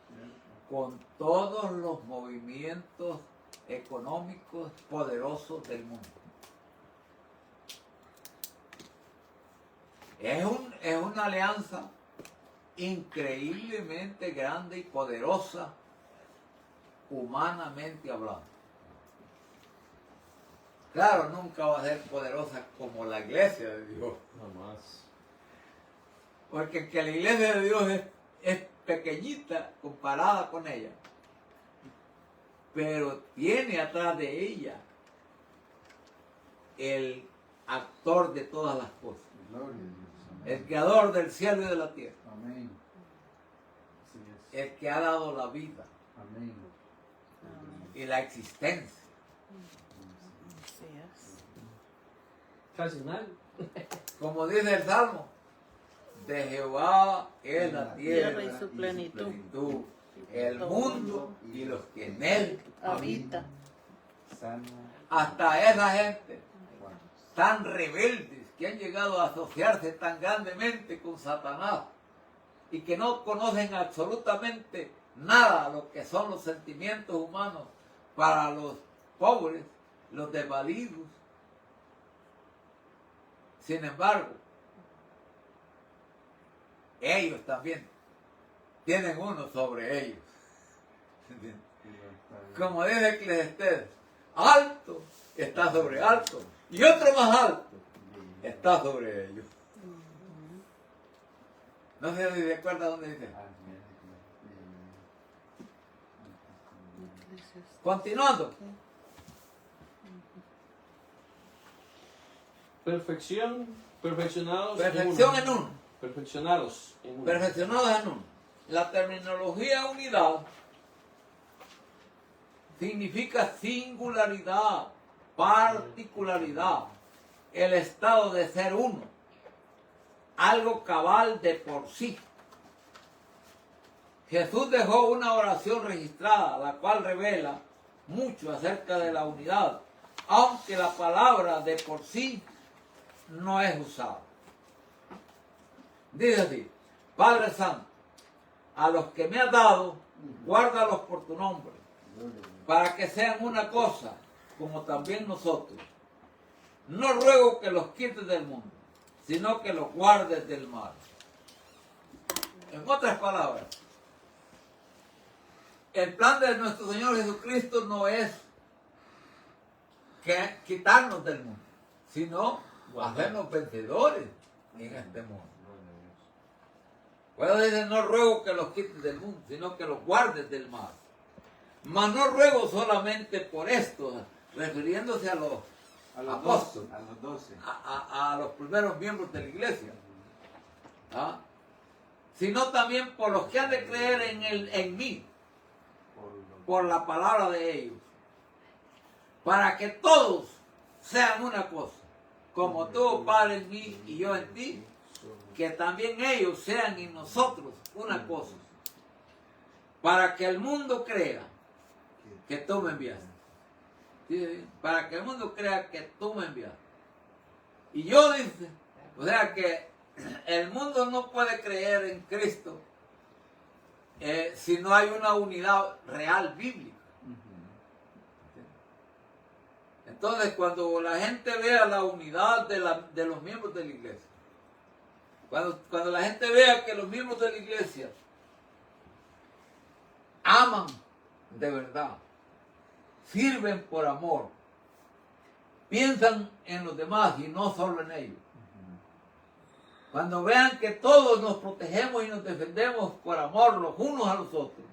S1: con todos los movimientos económicos poderosos del mundo. Es una alianza increíblemente grande y poderosa, humanamente hablando. Claro, nunca va a ser poderosa como la iglesia de Dios,
S3: Jamás.
S1: porque que la iglesia de Dios es pequeñita comparada con ella, pero tiene atrás de ella el actor de todas las cosas,
S4: Gloria a Dios.
S1: el
S4: Amén.
S1: creador del cielo y de la tierra,
S4: Amén. Así es.
S1: el que ha dado la vida
S4: Amén.
S1: y la existencia.
S2: Así es.
S3: Casi nada.
S1: Como dice el Salmo, de Jehová es la tierra
S2: Tierra y su plenitud.
S1: el mundo y los que en él
S2: Habita.
S4: Salmo
S1: hasta esa gente
S4: 4.
S1: tan rebeldes que han llegado a asociarse tan grandemente con Satanás y que no conocen absolutamente nada de lo que son los sentimientos humanos para los pobres, los desvalidos. Sin embargo, ellos también tienen uno sobre ellos. Como dice Eclesiastés, alto está sobre alto y otro más alto está sobre ellos. No sé si recuerda dónde dice. Continuando.
S3: Perfección, perfeccionados
S1: Perfección en uno.
S3: Perfeccionados en uno.
S1: Perfeccionados en uno. La terminología unidad significa singularidad, particularidad, el estado de ser uno, algo cabal de por sí. Jesús dejó una oración registrada, la cual revela mucho acerca de la unidad, aunque la palabra de por sí no es usada. Dice así: Padre Santo, a los que me has dado, guárdalos por tu nombre, para que sean una cosa, como también nosotros. No ruego que los quites del mundo, sino que los guardes del mal. En otras palabras, el plan de nuestro Señor Jesucristo no es que quitarnos del mundo, sino hacernos vencedores en este mundo. Puedo decir, no ruego que los quites del mundo, sino que los guardes del mal. Mas no ruego solamente por esto, refiriéndose a los apóstoles,
S4: A los 12.
S1: a los primeros miembros de la iglesia, ¿ah? Sino también por los que han de creer en mí, por la palabra de ellos, para que todos sean una cosa, como tú, Padre, en mí y yo en ti, que también ellos sean en nosotros una cosa, para que el mundo crea que tú me enviaste. ¿Sí? Para que el mundo crea que tú me enviaste. Y yo dice, o sea que el mundo no puede creer en Cristo si no hay una unidad real bíblica. Entonces, cuando la gente vea la unidad de los miembros de la iglesia, cuando la gente vea que los miembros de la iglesia aman de verdad, sirven por amor, piensan en los demás y no solo en ellos. Cuando vean que todos nos protegemos y nos defendemos por amor los unos a los otros,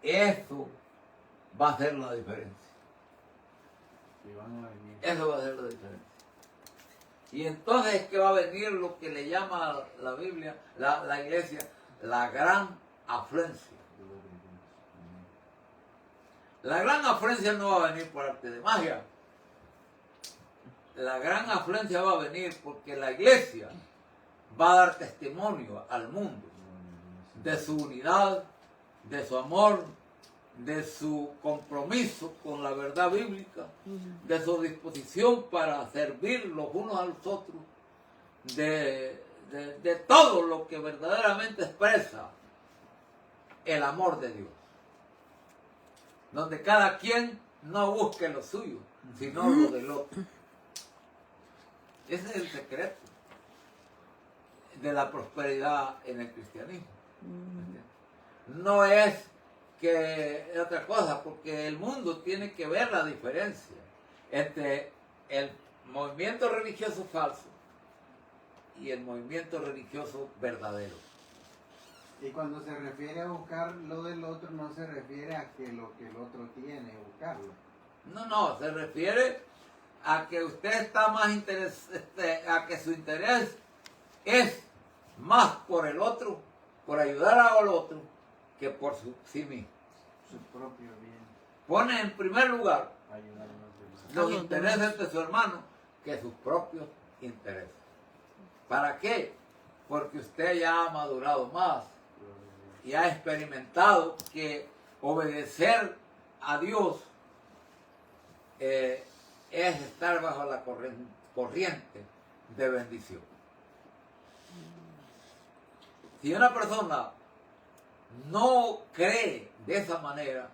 S1: eso va a ser la diferencia.
S4: Y van a venir.
S1: Eso va a ser la diferencia. Y entonces, ¿qué va a venir lo que le llama la Biblia, la iglesia, la gran afluencia? La gran afluencia no va a venir por arte de magia. La gran afluencia va a venir porque la iglesia va a dar testimonio al mundo de su unidad, de su amor, de su compromiso con la verdad bíblica, de su disposición para servir los unos a los otros, de todo lo que verdaderamente expresa el amor de Dios. Donde cada quien no busque lo suyo, sino lo del otro. Ese es el secreto de la prosperidad en el cristianismo. No es que otra cosa, porque el mundo tiene que ver la diferencia entre el movimiento religioso falso y el movimiento religioso verdadero.
S4: Y cuando se refiere a buscar lo del otro, no se refiere a que lo que el otro tiene, buscarlo.
S1: No, se refiere a que usted está más a que su interés es más por el otro, por ayudar al otro, que por sí mismo.
S4: Su propio bien.
S1: Pone en primer lugar
S4: Ayudar a los demás.
S1: los intereses de su hermano que sus propios intereses. ¿Para qué? Porque usted ya ha madurado más y ha experimentado que obedecer a Dios es estar bajo la corriente de bendición. Si una persona no cree de esa manera,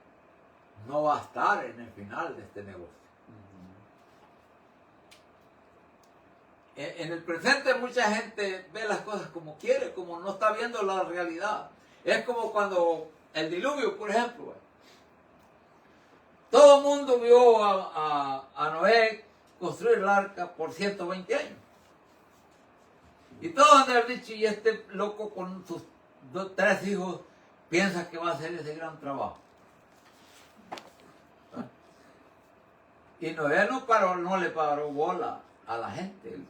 S1: no va a estar en el final de este negocio. En el presente mucha gente ve las cosas como quiere, como no está viendo la realidad. Es como cuando el diluvio, por ejemplo. Todo el mundo vio a Noé construir el arca por 120 años. Y todos han dicho, y este loco con sus 3 hijos piensa que va a hacer ese gran trabajo. Y Noé no le paró bola a la gente. Él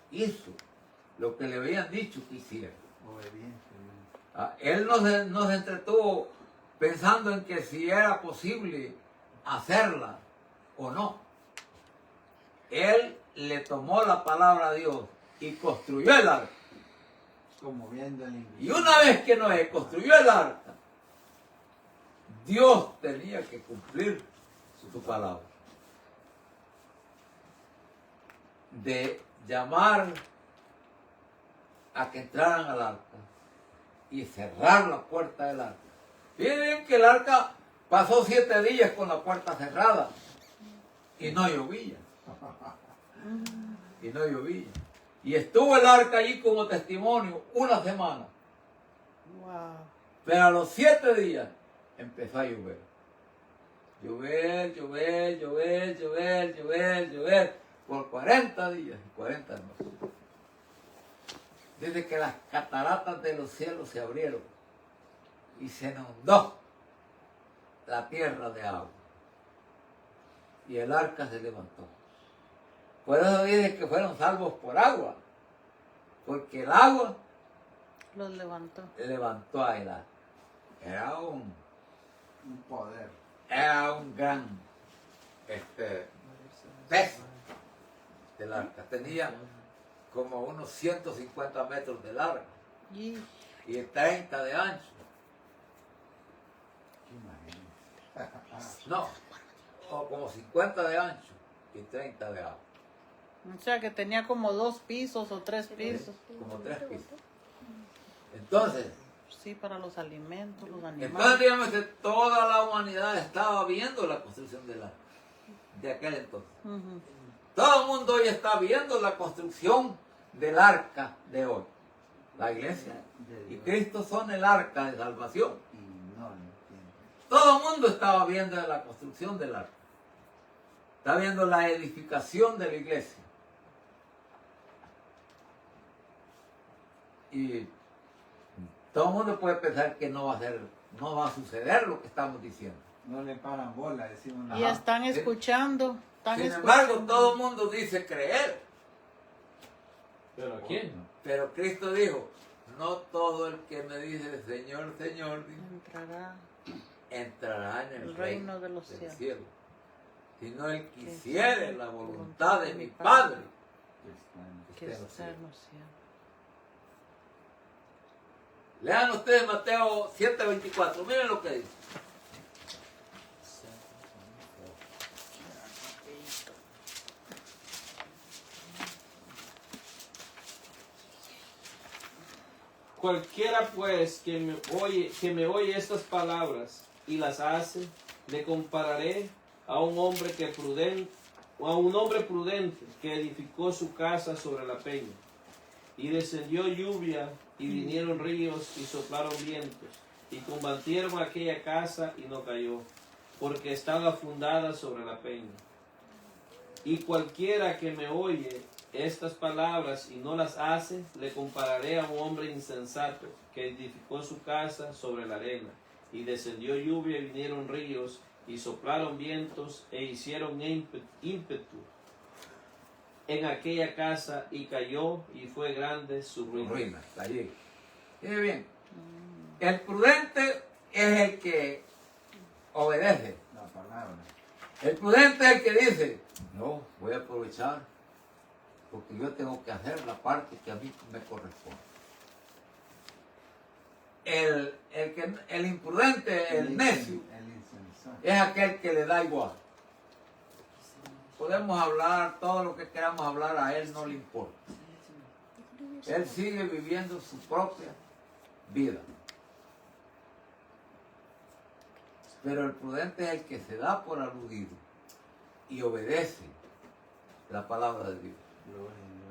S1: hizo lo que le habían dicho que hiciera. Él no se entretuvo pensando en que si era posible hacerla o no. Él le tomó la palabra a Dios y construyó el arca.
S4: Como viendo el invisible.
S1: Y una vez que Noé construyó el arca, Dios tenía que cumplir su palabra. De llamar a que entraran al arca y cerrar la puerta del arca. Fíjense bien que el arca pasó 7 días con la puerta cerrada y no llovía. Y no llovía. Y estuvo el arca allí como testimonio 1 semana.
S2: Wow.
S1: Pero a los 7 días empezó a llover. Llover. Por 40 días y 40 noches. Desde que las cataratas de los cielos se abrieron y se inundó la tierra de agua. Y el arca se levantó. Por eso dice que fueron salvos por agua. Porque el agua
S2: Los levantó.
S1: levantó a el arca. Era un
S4: poder.
S1: Era un gran peso del arca. Tenía como unos 150 metros de largo y 30 de ancho. No, o como 50 de ancho y 30 de alto.
S2: O sea que tenía como 2 pisos o 3 pisos.
S1: Como 3 pisos. Entonces,
S2: sí, para los alimentos, los
S1: entonces
S2: animales.
S1: digamos que toda la humanidad estaba viendo la construcción del arca de aquel entonces. Todo el mundo hoy está viendo la construcción del arca de hoy. La iglesia y Cristo son el arca de salvación. Todo el mundo estaba viendo la construcción del arca. Está viendo la edificación de la iglesia. Y todo el mundo puede pensar que no va a suceder lo que estamos diciendo.
S4: No le paran bola, decimos.
S2: Y están escuchando están
S1: Sin embargo,
S2: escuchando.
S1: todo el mundo dice creer.
S3: ¿Pero a quién?
S1: Pero Cristo dijo, no todo el que me dice Señor, Señor,
S2: Entrará
S1: entrará en el reino
S2: de los
S1: del
S2: cielos.
S1: cielo, sino el que hiciere la voluntad de mi Padre
S2: Que
S1: que esté en los
S2: está en
S1: cielos.
S2: los cielos.
S1: Lean ustedes Mateo 7:24, miren lo que dice.
S3: Cualquiera pues que me oye estas palabras y las hace, le compararé a un hombre prudente que edificó su casa sobre la peña. Y descendió lluvia y vinieron ríos y soplaron vientos y combatieron aquella casa y no cayó, porque estaba fundada sobre la peña. Y cualquiera que me oye estas palabras y no las hace, le compararé a un hombre insensato que edificó su casa sobre la arena. Y descendió lluvia y vinieron ríos y soplaron vientos e hicieron ímpetu en aquella casa y cayó y fue grande su ruina.
S1: Ruina, está allí. Mire bien, el prudente es el que obedece.
S4: La palabra.
S1: El prudente es el que dice, no, voy a aprovechar porque yo tengo que hacer la parte que a mí me corresponde. El imprudente, el necio,
S4: El insensato.
S1: es aquel que le da igual. Podemos hablar todo lo que queramos hablar, a él no le importa. Él sigue viviendo su propia vida. Pero el prudente es el que se da por aludido y obedece la palabra de Dios.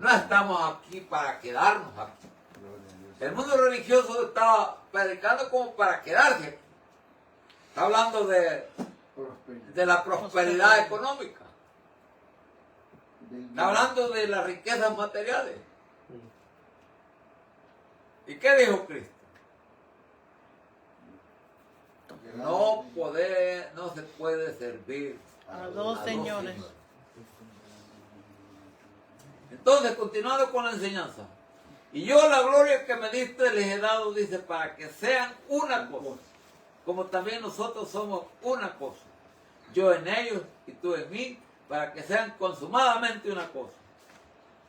S1: No estamos aquí para quedarnos aquí. El mundo religioso está predicando como para quedarse aquí. Está hablando de la prosperidad económica. Está hablando de las riquezas materiales. ¿Y qué dijo Cristo? No se puede servir
S2: A dos señores.
S1: Entonces, continuando con la enseñanza. Y yo la gloria que me diste les he dado, dice, para que sean una cosa, como también nosotros somos una cosa. Yo en ellos y tú en mí, para que sean consumadamente una cosa.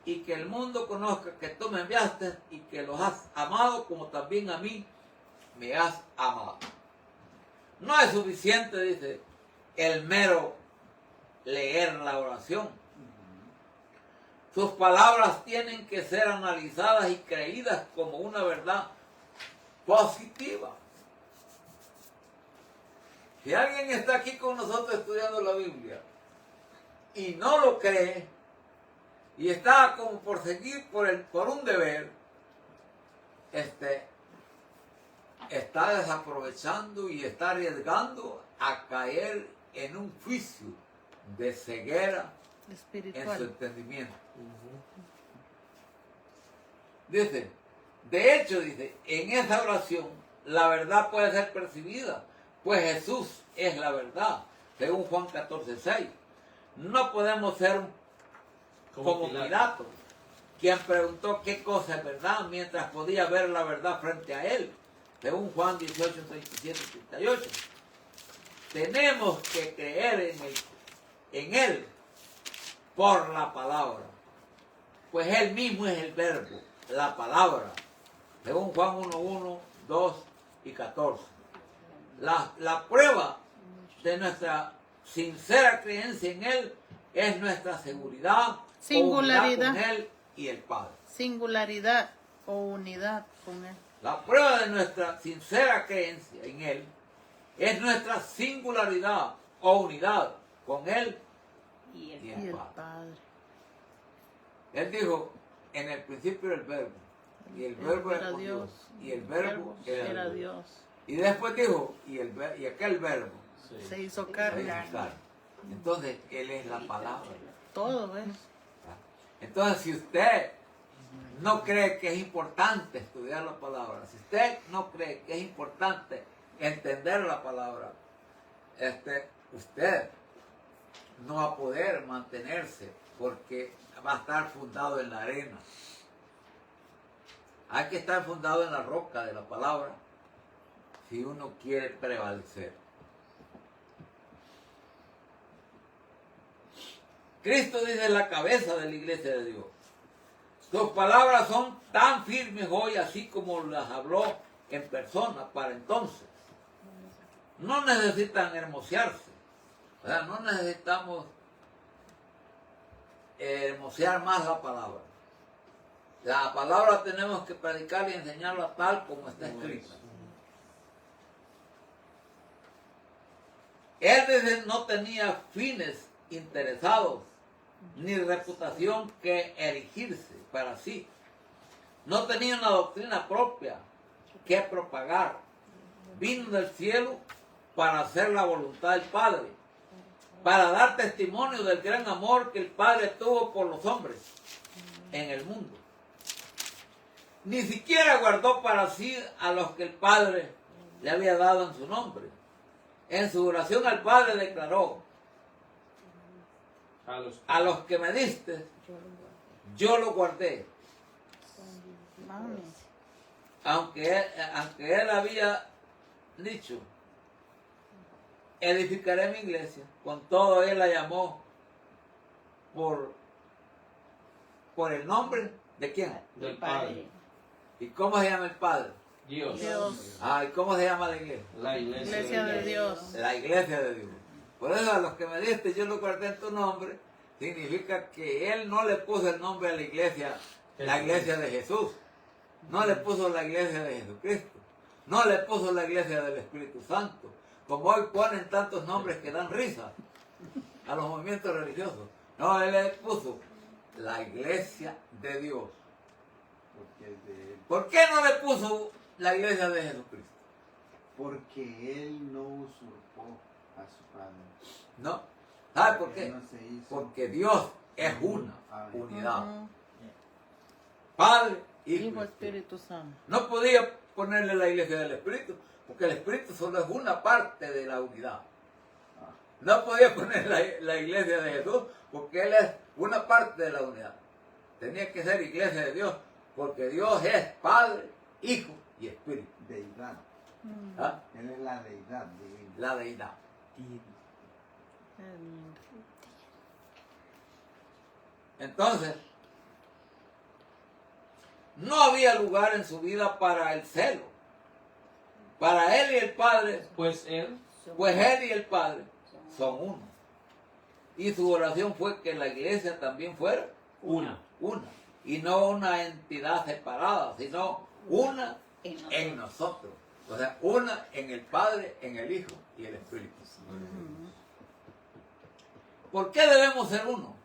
S1: Y que el mundo conozca que tú me enviaste y que los has amado como también a mí me has amado. No es suficiente, dice, el mero leer la oración. Sus palabras tienen que ser analizadas y creídas como una verdad positiva. Si alguien está aquí con nosotros estudiando la Biblia y no lo cree y está como por seguir por un deber, está desaprovechando y está arriesgando a caer en un juicio de ceguera en su
S2: Espiritual.
S1: entendimiento. Dice, de hecho, dice, en esa oración la verdad puede ser percibida, pues Jesús es la verdad, según Juan 14:6. No podemos ser como Pilato, quien preguntó qué cosa es verdad, mientras podía ver la verdad frente a él, según Juan 18:37-38. Tenemos que creer en él por la palabra, pues él mismo es el verbo, la palabra, según Juan 1:1, 2 y 14. La prueba de nuestra sincera creencia en él es nuestra seguridad,
S2: Singularidad.
S1: unidad con él y el Padre.
S2: Singularidad o unidad con él.
S1: La prueba de nuestra sincera creencia en él es nuestra singularidad o unidad con él
S5: Y el
S1: y
S2: Y
S1: el
S2: el
S1: Padre.
S2: Padre.
S1: Él dijo, en el principio era el verbo, y el verbo era con Dios, y el verbo era Dios.
S2: Dios.
S1: Y después dijo, y aquel verbo
S2: Se hizo
S1: se
S2: carne.
S1: hizo carne. Entonces, Él es la palabra.
S2: Todo es.
S1: Entonces, si usted no cree que es importante estudiar la palabra, si usted no cree que es importante entender la palabra, usted no va a poder mantenerse porque va a estar fundado en la arena. Hay que estar fundado en la roca de la palabra si uno quiere prevalecer. Cristo dice la cabeza de la iglesia de Dios. Sus palabras son tan firmes hoy así como las habló en persona para entonces. No necesitan hermosearse. O sea, no necesitamos hermosear más la palabra. La palabra tenemos que predicar y enseñarla tal como está escrita. Él dice, no tenía fines interesados ni reputación que erigirse para sí. No tenía una doctrina propia que propagar. Vino del cielo para hacer la voluntad del Padre, para dar testimonio del gran amor que el Padre tuvo por los hombres en el mundo. Ni siquiera guardó para sí a los que el Padre le había dado en su nombre. En su oración al Padre declaró, a los que me diste, yo lo guardé. Aunque él había dicho, edificaré mi iglesia, con todo él la llamó por el nombre de quién?
S3: Del Padre.
S1: ¿Y cómo se llama el Padre?
S3: Dios.
S1: ¿Y cómo se llama la iglesia?
S3: La iglesia.
S2: Iglesia de Dios.
S1: La iglesia de Dios. Por eso a los que me diste yo lo guardé en tu nombre, significa que él no le puso el nombre a la iglesia de Jesús. No le puso la iglesia de Jesucristo. No le puso la iglesia del Espíritu Santo. Como hoy ponen tantos nombres que dan risa a los movimientos religiosos. No, él le puso la iglesia de Dios. ¿Por qué no le puso la iglesia de Jesucristo?
S4: Porque él no usurpó a su padre.
S1: ¿No? ¿Sabe por qué?
S4: No se hizo.
S1: Porque Dios es una
S4: Amén.
S1: unidad. Padre, Hijo,
S2: Hijo,
S1: Espíritu.
S2: Espíritu Santo.
S1: No podía ponerle la iglesia del Espíritu, porque el Espíritu solo es una parte de la unidad. No podía poner la iglesia de Jesús, porque Él es una parte de la unidad. Tenía que ser iglesia de Dios, porque Dios es Padre, Hijo y Espíritu.
S4: Deidad.
S1: ¿Ah?
S4: Él es la deidad divina.
S1: La deidad. Entonces, no había lugar en su vida para el celo. Para él y el Padre,
S3: Pues él
S1: él y el Padre son uno. Y su oración fue que la iglesia también fuera
S3: una.
S1: Y no una entidad separada, sino una en nosotros. O sea, una en el Padre, en el Hijo y el Espíritu. ¿Por qué debemos ser uno?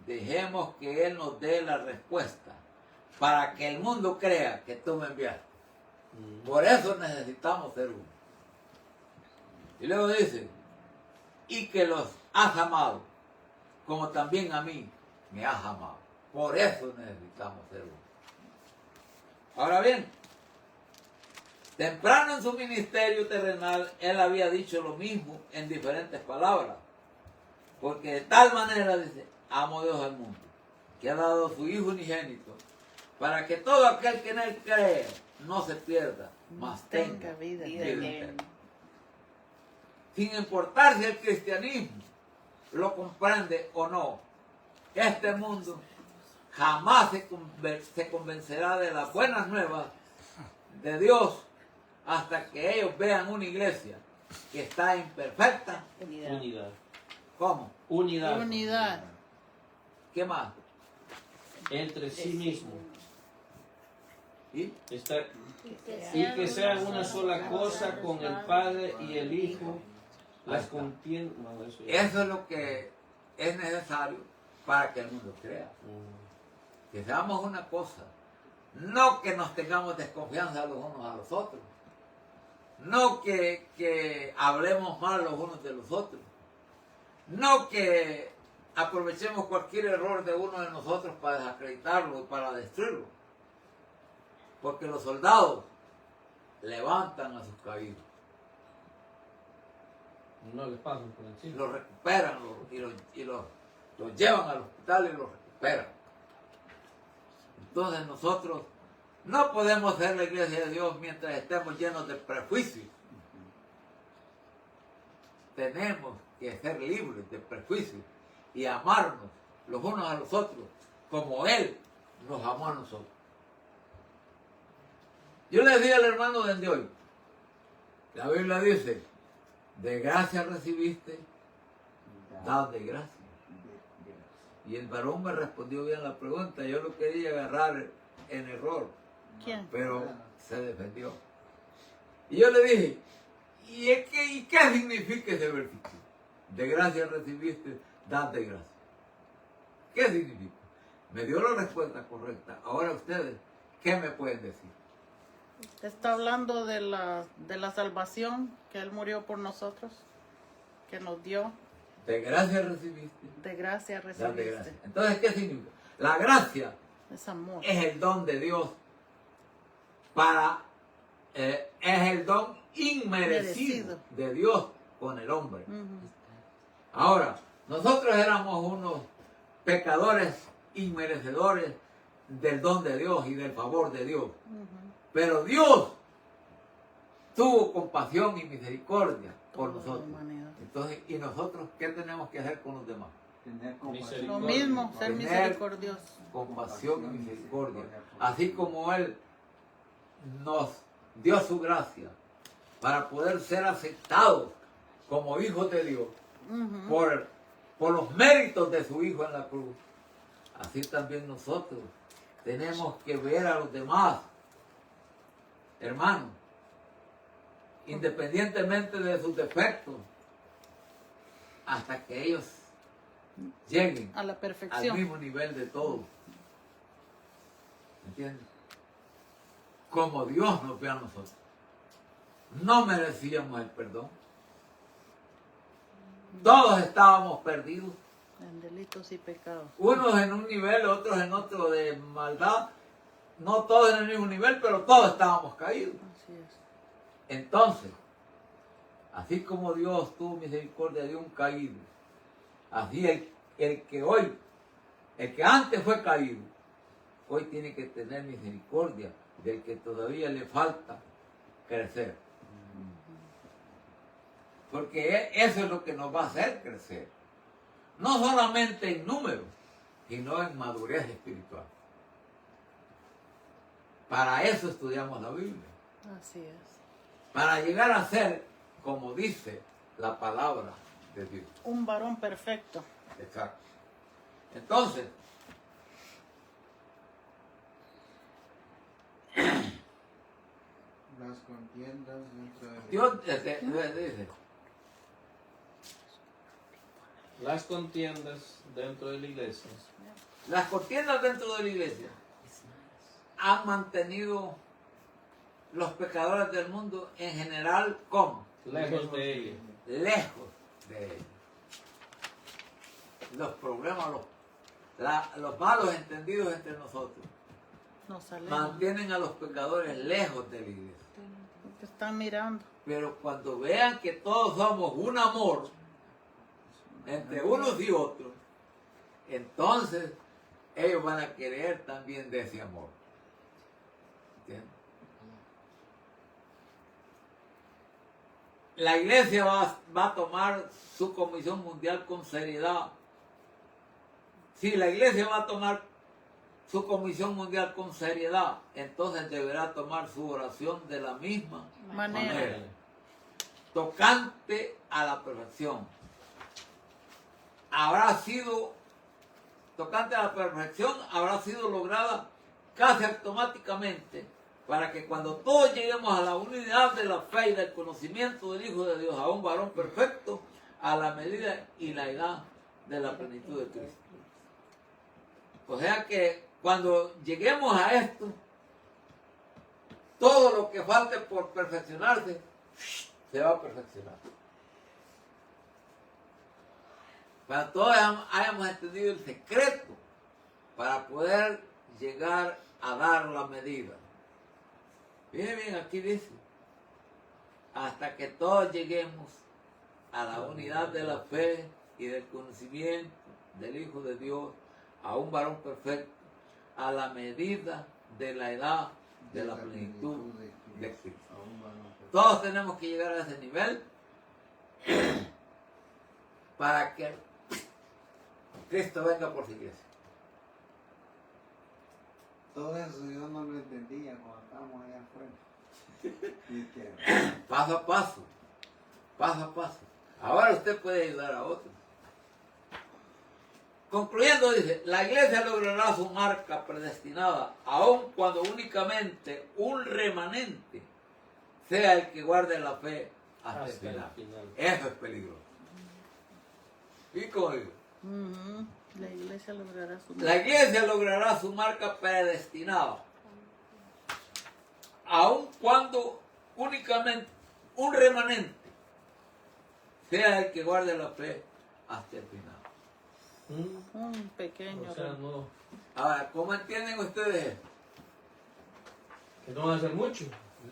S1: Dejemos que Él nos dé la respuesta para que el mundo crea que tú me enviaste. Por eso necesitamos ser uno. Y luego dice, y que los has amado, como también a mí me has amado. Por eso necesitamos ser uno. Ahora bien, temprano en su ministerio terrenal, él había dicho lo mismo en diferentes palabras. Porque de tal manera, dice, amo a Dios al mundo, que ha dado a su Hijo unigénito, para que todo aquel que en él cree no se pierda, mas tenga vida eterna. Sin importar si el cristianismo lo comprende o no, este mundo jamás se convencerá de las buenas nuevas de Dios hasta que ellos vean una iglesia que está en perfecta
S3: Unidad.
S1: ¿cómo?
S3: Unidad.
S1: ¿Qué más?
S3: Entre sí mismo.
S1: ¿Y?
S3: Y que sean una sola cosa con el Padre y el Hijo. Las contiendas. No, eso ya.
S1: Eso es lo que es necesario para que el mundo crea. Que seamos una cosa. No que nos tengamos desconfianza los unos a los otros. No que hablemos mal los unos de los otros. No que aprovechemos cualquier error de uno de nosotros para desacreditarlo y para destruirlo. Porque los soldados levantan a sus caídos.
S3: No les pasan por encima.
S1: Los recuperan y los llevan al hospital y los recuperan. Entonces nosotros no podemos ser la iglesia de Dios mientras estemos llenos de prejuicios. Tenemos que ser libres de prejuicios y amarnos los unos a los otros como Él nos amó a nosotros. Yo le decía al hermano desde hoy, la Biblia dice, de gracia recibiste, dad de gracia. Y el varón me respondió bien la pregunta, yo lo quería agarrar en error,
S2: ¿Quién?
S1: pero se defendió. Y yo le dije, ¿y qué significa ese versículo? De gracia recibiste, dad de gracia. ¿Qué significa? Me dio la respuesta correcta. Ahora ustedes, ¿qué me pueden decir?
S2: Está hablando de la salvación que Él murió por nosotros, que nos dio.
S1: De gracia recibiste,
S2: De gracia
S1: dad de
S2: recibiste.
S1: gracia. Entonces, ¿qué significa? La gracia
S2: Es amor.
S1: es el don de Dios es el don inmerecido
S2: Merecido.
S1: de Dios con el hombre.
S2: Ujú.
S1: Ahora, nosotros éramos unos pecadores inmerecedores del don de Dios y del favor de Dios.
S2: Ujú.
S1: Pero Dios tuvo compasión y misericordia por
S2: Toda la
S1: nosotros.
S2: humanidad.
S1: Entonces, ¿y nosotros qué tenemos que hacer con los demás?
S4: Tener
S2: Lo
S3: Misericordia.
S2: mismo, ser
S1: Tener
S2: misericordioso.
S1: Compasión y misericordia. Así como Él nos dio su gracia para poder ser aceptados como hijos de Dios
S2: Ujú.
S1: por los méritos de su Hijo en la cruz. Así también nosotros tenemos que ver a los demás, hermanos, independientemente de sus defectos, hasta que ellos lleguen
S2: A la
S1: al
S2: perfección.
S1: mismo nivel de todos. ¿Entiendes? Como Dios nos ve a nosotros. No merecíamos el perdón. Todos estábamos perdidos.
S2: En delitos y pecados.
S1: Unos en un nivel, otros en otro de maldad. No todos en el mismo nivel, pero todos estábamos caídos.
S2: Así es.
S1: Entonces, así como Dios tuvo misericordia de un caído, así el que antes fue caído, hoy tiene que tener misericordia del que todavía le falta crecer. Porque eso es lo que nos va a hacer crecer. No solamente en número, sino en madurez espiritual. Para eso estudiamos la Biblia.
S2: Así es.
S1: Para llegar a ser, como dice la palabra de Dios.
S2: Un varón perfecto.
S1: Exacto. Entonces,
S8: Las contiendas dentro de
S1: Dios dice,
S3: Las contiendas dentro de la iglesia
S1: las contiendas dentro de la iglesia han mantenido los pecadores del mundo en general como
S3: lejos de ella.
S1: lejos de ellos. Los problemas, los malos entendidos entre nosotros
S2: Nos aleja.
S1: mantienen a los pecadores lejos de la iglesia.
S2: Te están mirando.
S1: Pero cuando vean que todos somos un amor entre unos y otros, entonces ellos van a querer también de ese amor. ¿Entiendes? La iglesia va a tomar su comisión mundial con seriedad. Si la iglesia va a tomar su comisión mundial con seriedad, entonces deberá tomar su oración de la misma
S2: Manera.
S1: tocante a la perfección. Tocante a la perfección, habrá sido lograda casi automáticamente para que cuando todos lleguemos a la unidad de la fe y del conocimiento del Hijo de Dios, a un varón perfecto, a la medida y la edad de la plenitud de Cristo. O sea que cuando lleguemos a esto, todo lo que falte por perfeccionarse, se va a perfeccionar. Para todos hayamos entendido el secreto para poder llegar a dar la medida. Miren bien, aquí dice, hasta que todos lleguemos a la unidad de la fe y del conocimiento del Hijo de Dios, a un varón perfecto, a la medida de la edad de la plenitud de Cristo. Todos tenemos que llegar a ese nivel para que Cristo venga por su iglesia.
S4: Todo eso yo no lo entendía cuando estábamos allá afuera. Y que
S1: Paso a paso, paso a paso. Ahora usted puede ayudar a otros. Concluyendo, dice, la iglesia logrará su marca predestinada, aun cuando únicamente un remanente sea el que guarde la fe hasta el final. Eso es peligroso. ¿Y cómo digo?
S2: La iglesia logrará su
S1: La iglesia logrará su marca predestinada, aun cuando únicamente un remanente sea el que guarde la fe hasta el final.
S2: un pequeño.
S3: O sea, no,
S1: Ahora, ¿cómo entienden ustedes esto?
S3: que no va a ser mucho.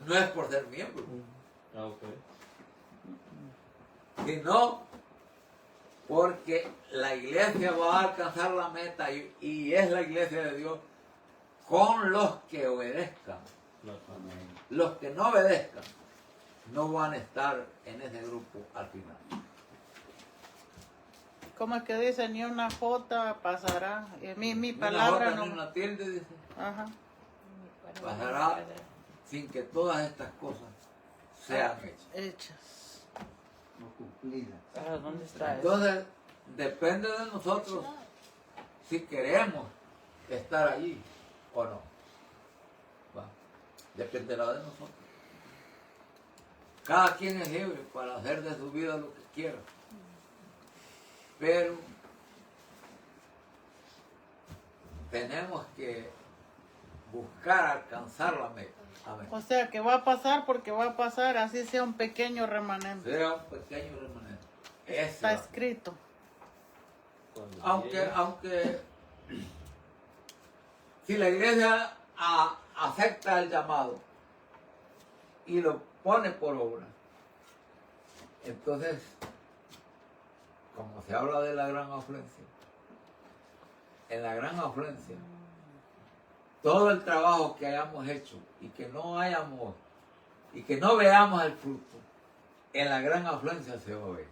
S1: No es por ser miembro,
S3: Ah, ok.
S1: sino porque la iglesia va a alcanzar la meta y es la iglesia de Dios con los que obedezcan.
S3: No,
S1: Los que no obedezcan no van a estar en ese grupo al final.
S2: ¿Cómo es que dice? Ni una jota pasará. Mi
S1: Ni una
S2: palabra
S1: jota
S2: no.
S1: ni una tilde, dice,
S2: Ajá.
S1: pasará sin que todas estas cosas sean hechas.
S2: Hechas.
S4: no cumplida.
S6: ¿Dónde está eso?
S1: Entonces, depende de nosotros si queremos estar allí o no. Va. Dependerá de nosotros. Cada quien es libre para hacer de su vida lo que quiera. Pero tenemos que buscar alcanzar la meta. Amén.
S2: O sea que va a pasar porque va a pasar, así sea un pequeño remanente.
S1: Sea un pequeño remanente. Ese
S2: Está
S1: va.
S2: escrito.
S3: cuando
S1: Aunque si la iglesia acepta el llamado y lo pone por obra, entonces, como se habla de la gran afluencia, en la gran afluencia, todo el trabajo que hayamos hecho y que no hayamos y que no veamos el fruto, en la gran afluencia se va a ver.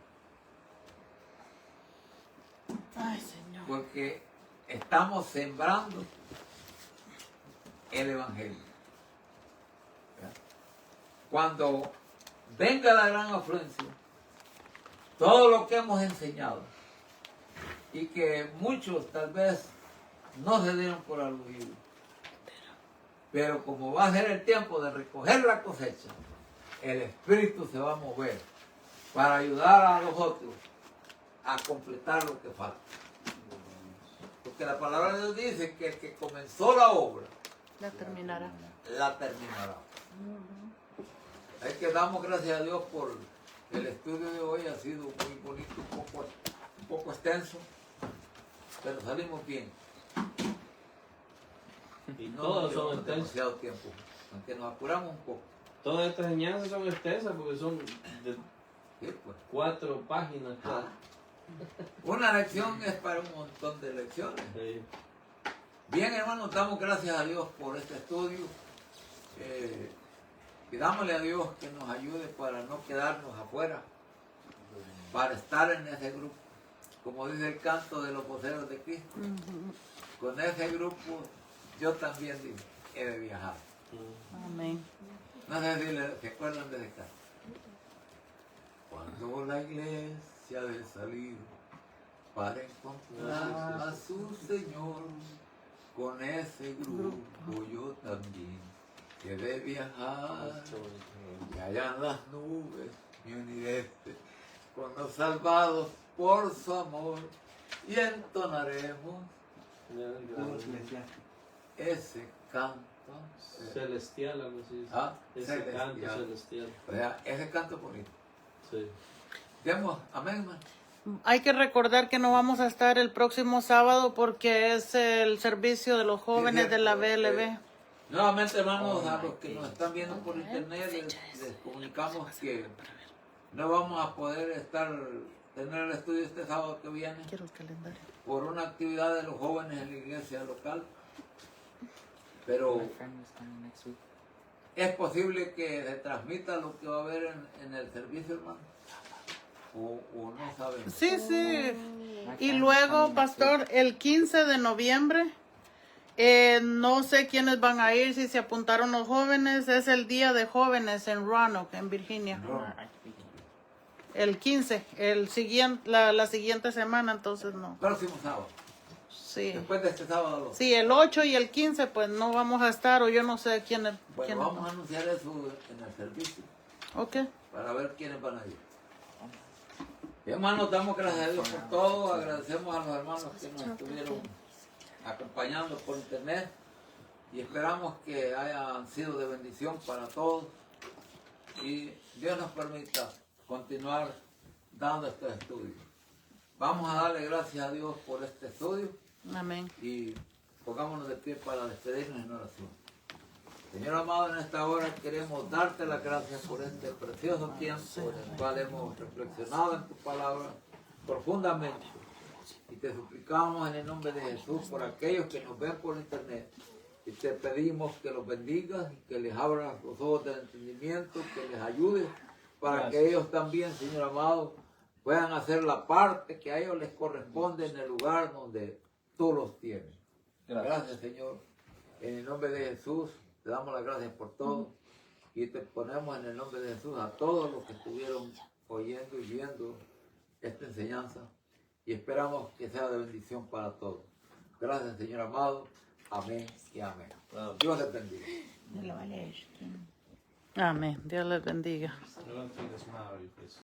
S2: Ay, Señor.
S1: Porque estamos sembrando el Evangelio. ¿Ya? Cuando venga la gran afluencia, todo lo que hemos enseñado y que muchos tal vez no se dieron por aludido, pero como va a ser el tiempo de recoger la cosecha, el Espíritu se va a mover para ayudar a los otros a completar lo que falta. Porque la palabra de Dios dice que el que comenzó la obra,
S2: La terminará.
S1: la terminará. Es que damos gracias a Dios por el estudio de hoy, ha sido muy bonito, un poco extenso, pero salimos bien.
S3: Y
S1: No
S3: todos
S1: nos
S3: son
S1: llevamos
S3: extensos.
S1: demasiado tiempo, aunque nos apuramos un poco.
S3: Todas estas enseñanzas son extensas porque son de
S1: Sí, pues.
S3: 4 páginas.
S1: Ah. Una lección es para un montón de lecciones.
S3: Sí.
S1: Bien, hermanos, damos gracias a Dios por este estudio. Pidámosle a Dios que nos ayude para no quedarnos afuera, para estar en ese grupo. Como dice el canto de los voceros de Cristo, con ese grupo yo también he de viajar.
S2: Amén.
S1: No sé si se acuerdan de ese canto. Cuando la iglesia de salir para encontrar a su Señor, con ese grupo yo también he de viajar. Y allá en las nubes me uniré con los salvados por su amor y entonaremos ese canto.
S3: Celestial, algo así.
S1: Ah,
S3: Ese
S1: celestial.
S3: canto celestial.
S1: O sea, ese canto bonito.
S3: Sí.
S1: Demos, amén, hermano.
S2: Hay que recordar que no vamos a estar el próximo sábado porque es el servicio de los jóvenes
S1: Sí,
S2: de la
S1: cierto.
S2: BLB.
S1: Nuevamente, hermanos, a los que nos están viendo por internet, les comunicamos que no vamos a poder tener el estudio este sábado que viene
S2: Quiero el calendario.
S1: por una actividad de los jóvenes en la iglesia local. Pero es posible que se transmita lo que va a haber en el servicio, hermano. O no sabemos.
S2: Sí, sí. Y luego, pastor, el 15 de noviembre, no sé quiénes van a ir, si se apuntaron los jóvenes, es el día de jóvenes en Roanoke, en Virginia. El 15, la siguiente semana, entonces no.
S1: Próximo sábado.
S2: Sí.
S1: Después de este sábado.
S2: Sí, el 8 y el 15 pues no vamos a estar, o yo no sé quiénes.
S1: Bueno, vamos a anunciar eso en el servicio.
S2: Ok.
S1: Para ver quiénes van a ir. Hermanos, damos gracias a Dios por todo. Agradecemos a los hermanos que nos estuvieron acompañando por internet. Y esperamos que hayan sido de bendición para todos. Y Dios nos permita continuar dando estos estudios. Vamos a darle gracias a Dios por este estudio.
S2: Amén.
S1: Y pongámonos de pie para despedirnos en oración. Señor amado, en esta hora queremos darte las gracias por este precioso tiempo en el cual hemos reflexionado en tu palabra profundamente. Y te suplicamos en el nombre de Jesús por aquellos que nos ven por internet. Y te pedimos que los bendigas y que les abras los ojos del entendimiento, que les ayudes para que ellos también, Señor amado, puedan hacer la parte que a ellos les corresponde en el lugar donde tú los tienes. Gracias, Señor. En el nombre de Jesús, te damos las gracias por todo. Y te ponemos en el nombre de Jesús a todos los que estuvieron oyendo y viendo esta enseñanza. Y esperamos que sea de bendición para todos. Gracias, Señor amado. Amén y amén. Dios les bendiga.
S2: Amén. Dios les bendiga.
S3: No lo entiendes mal, pues.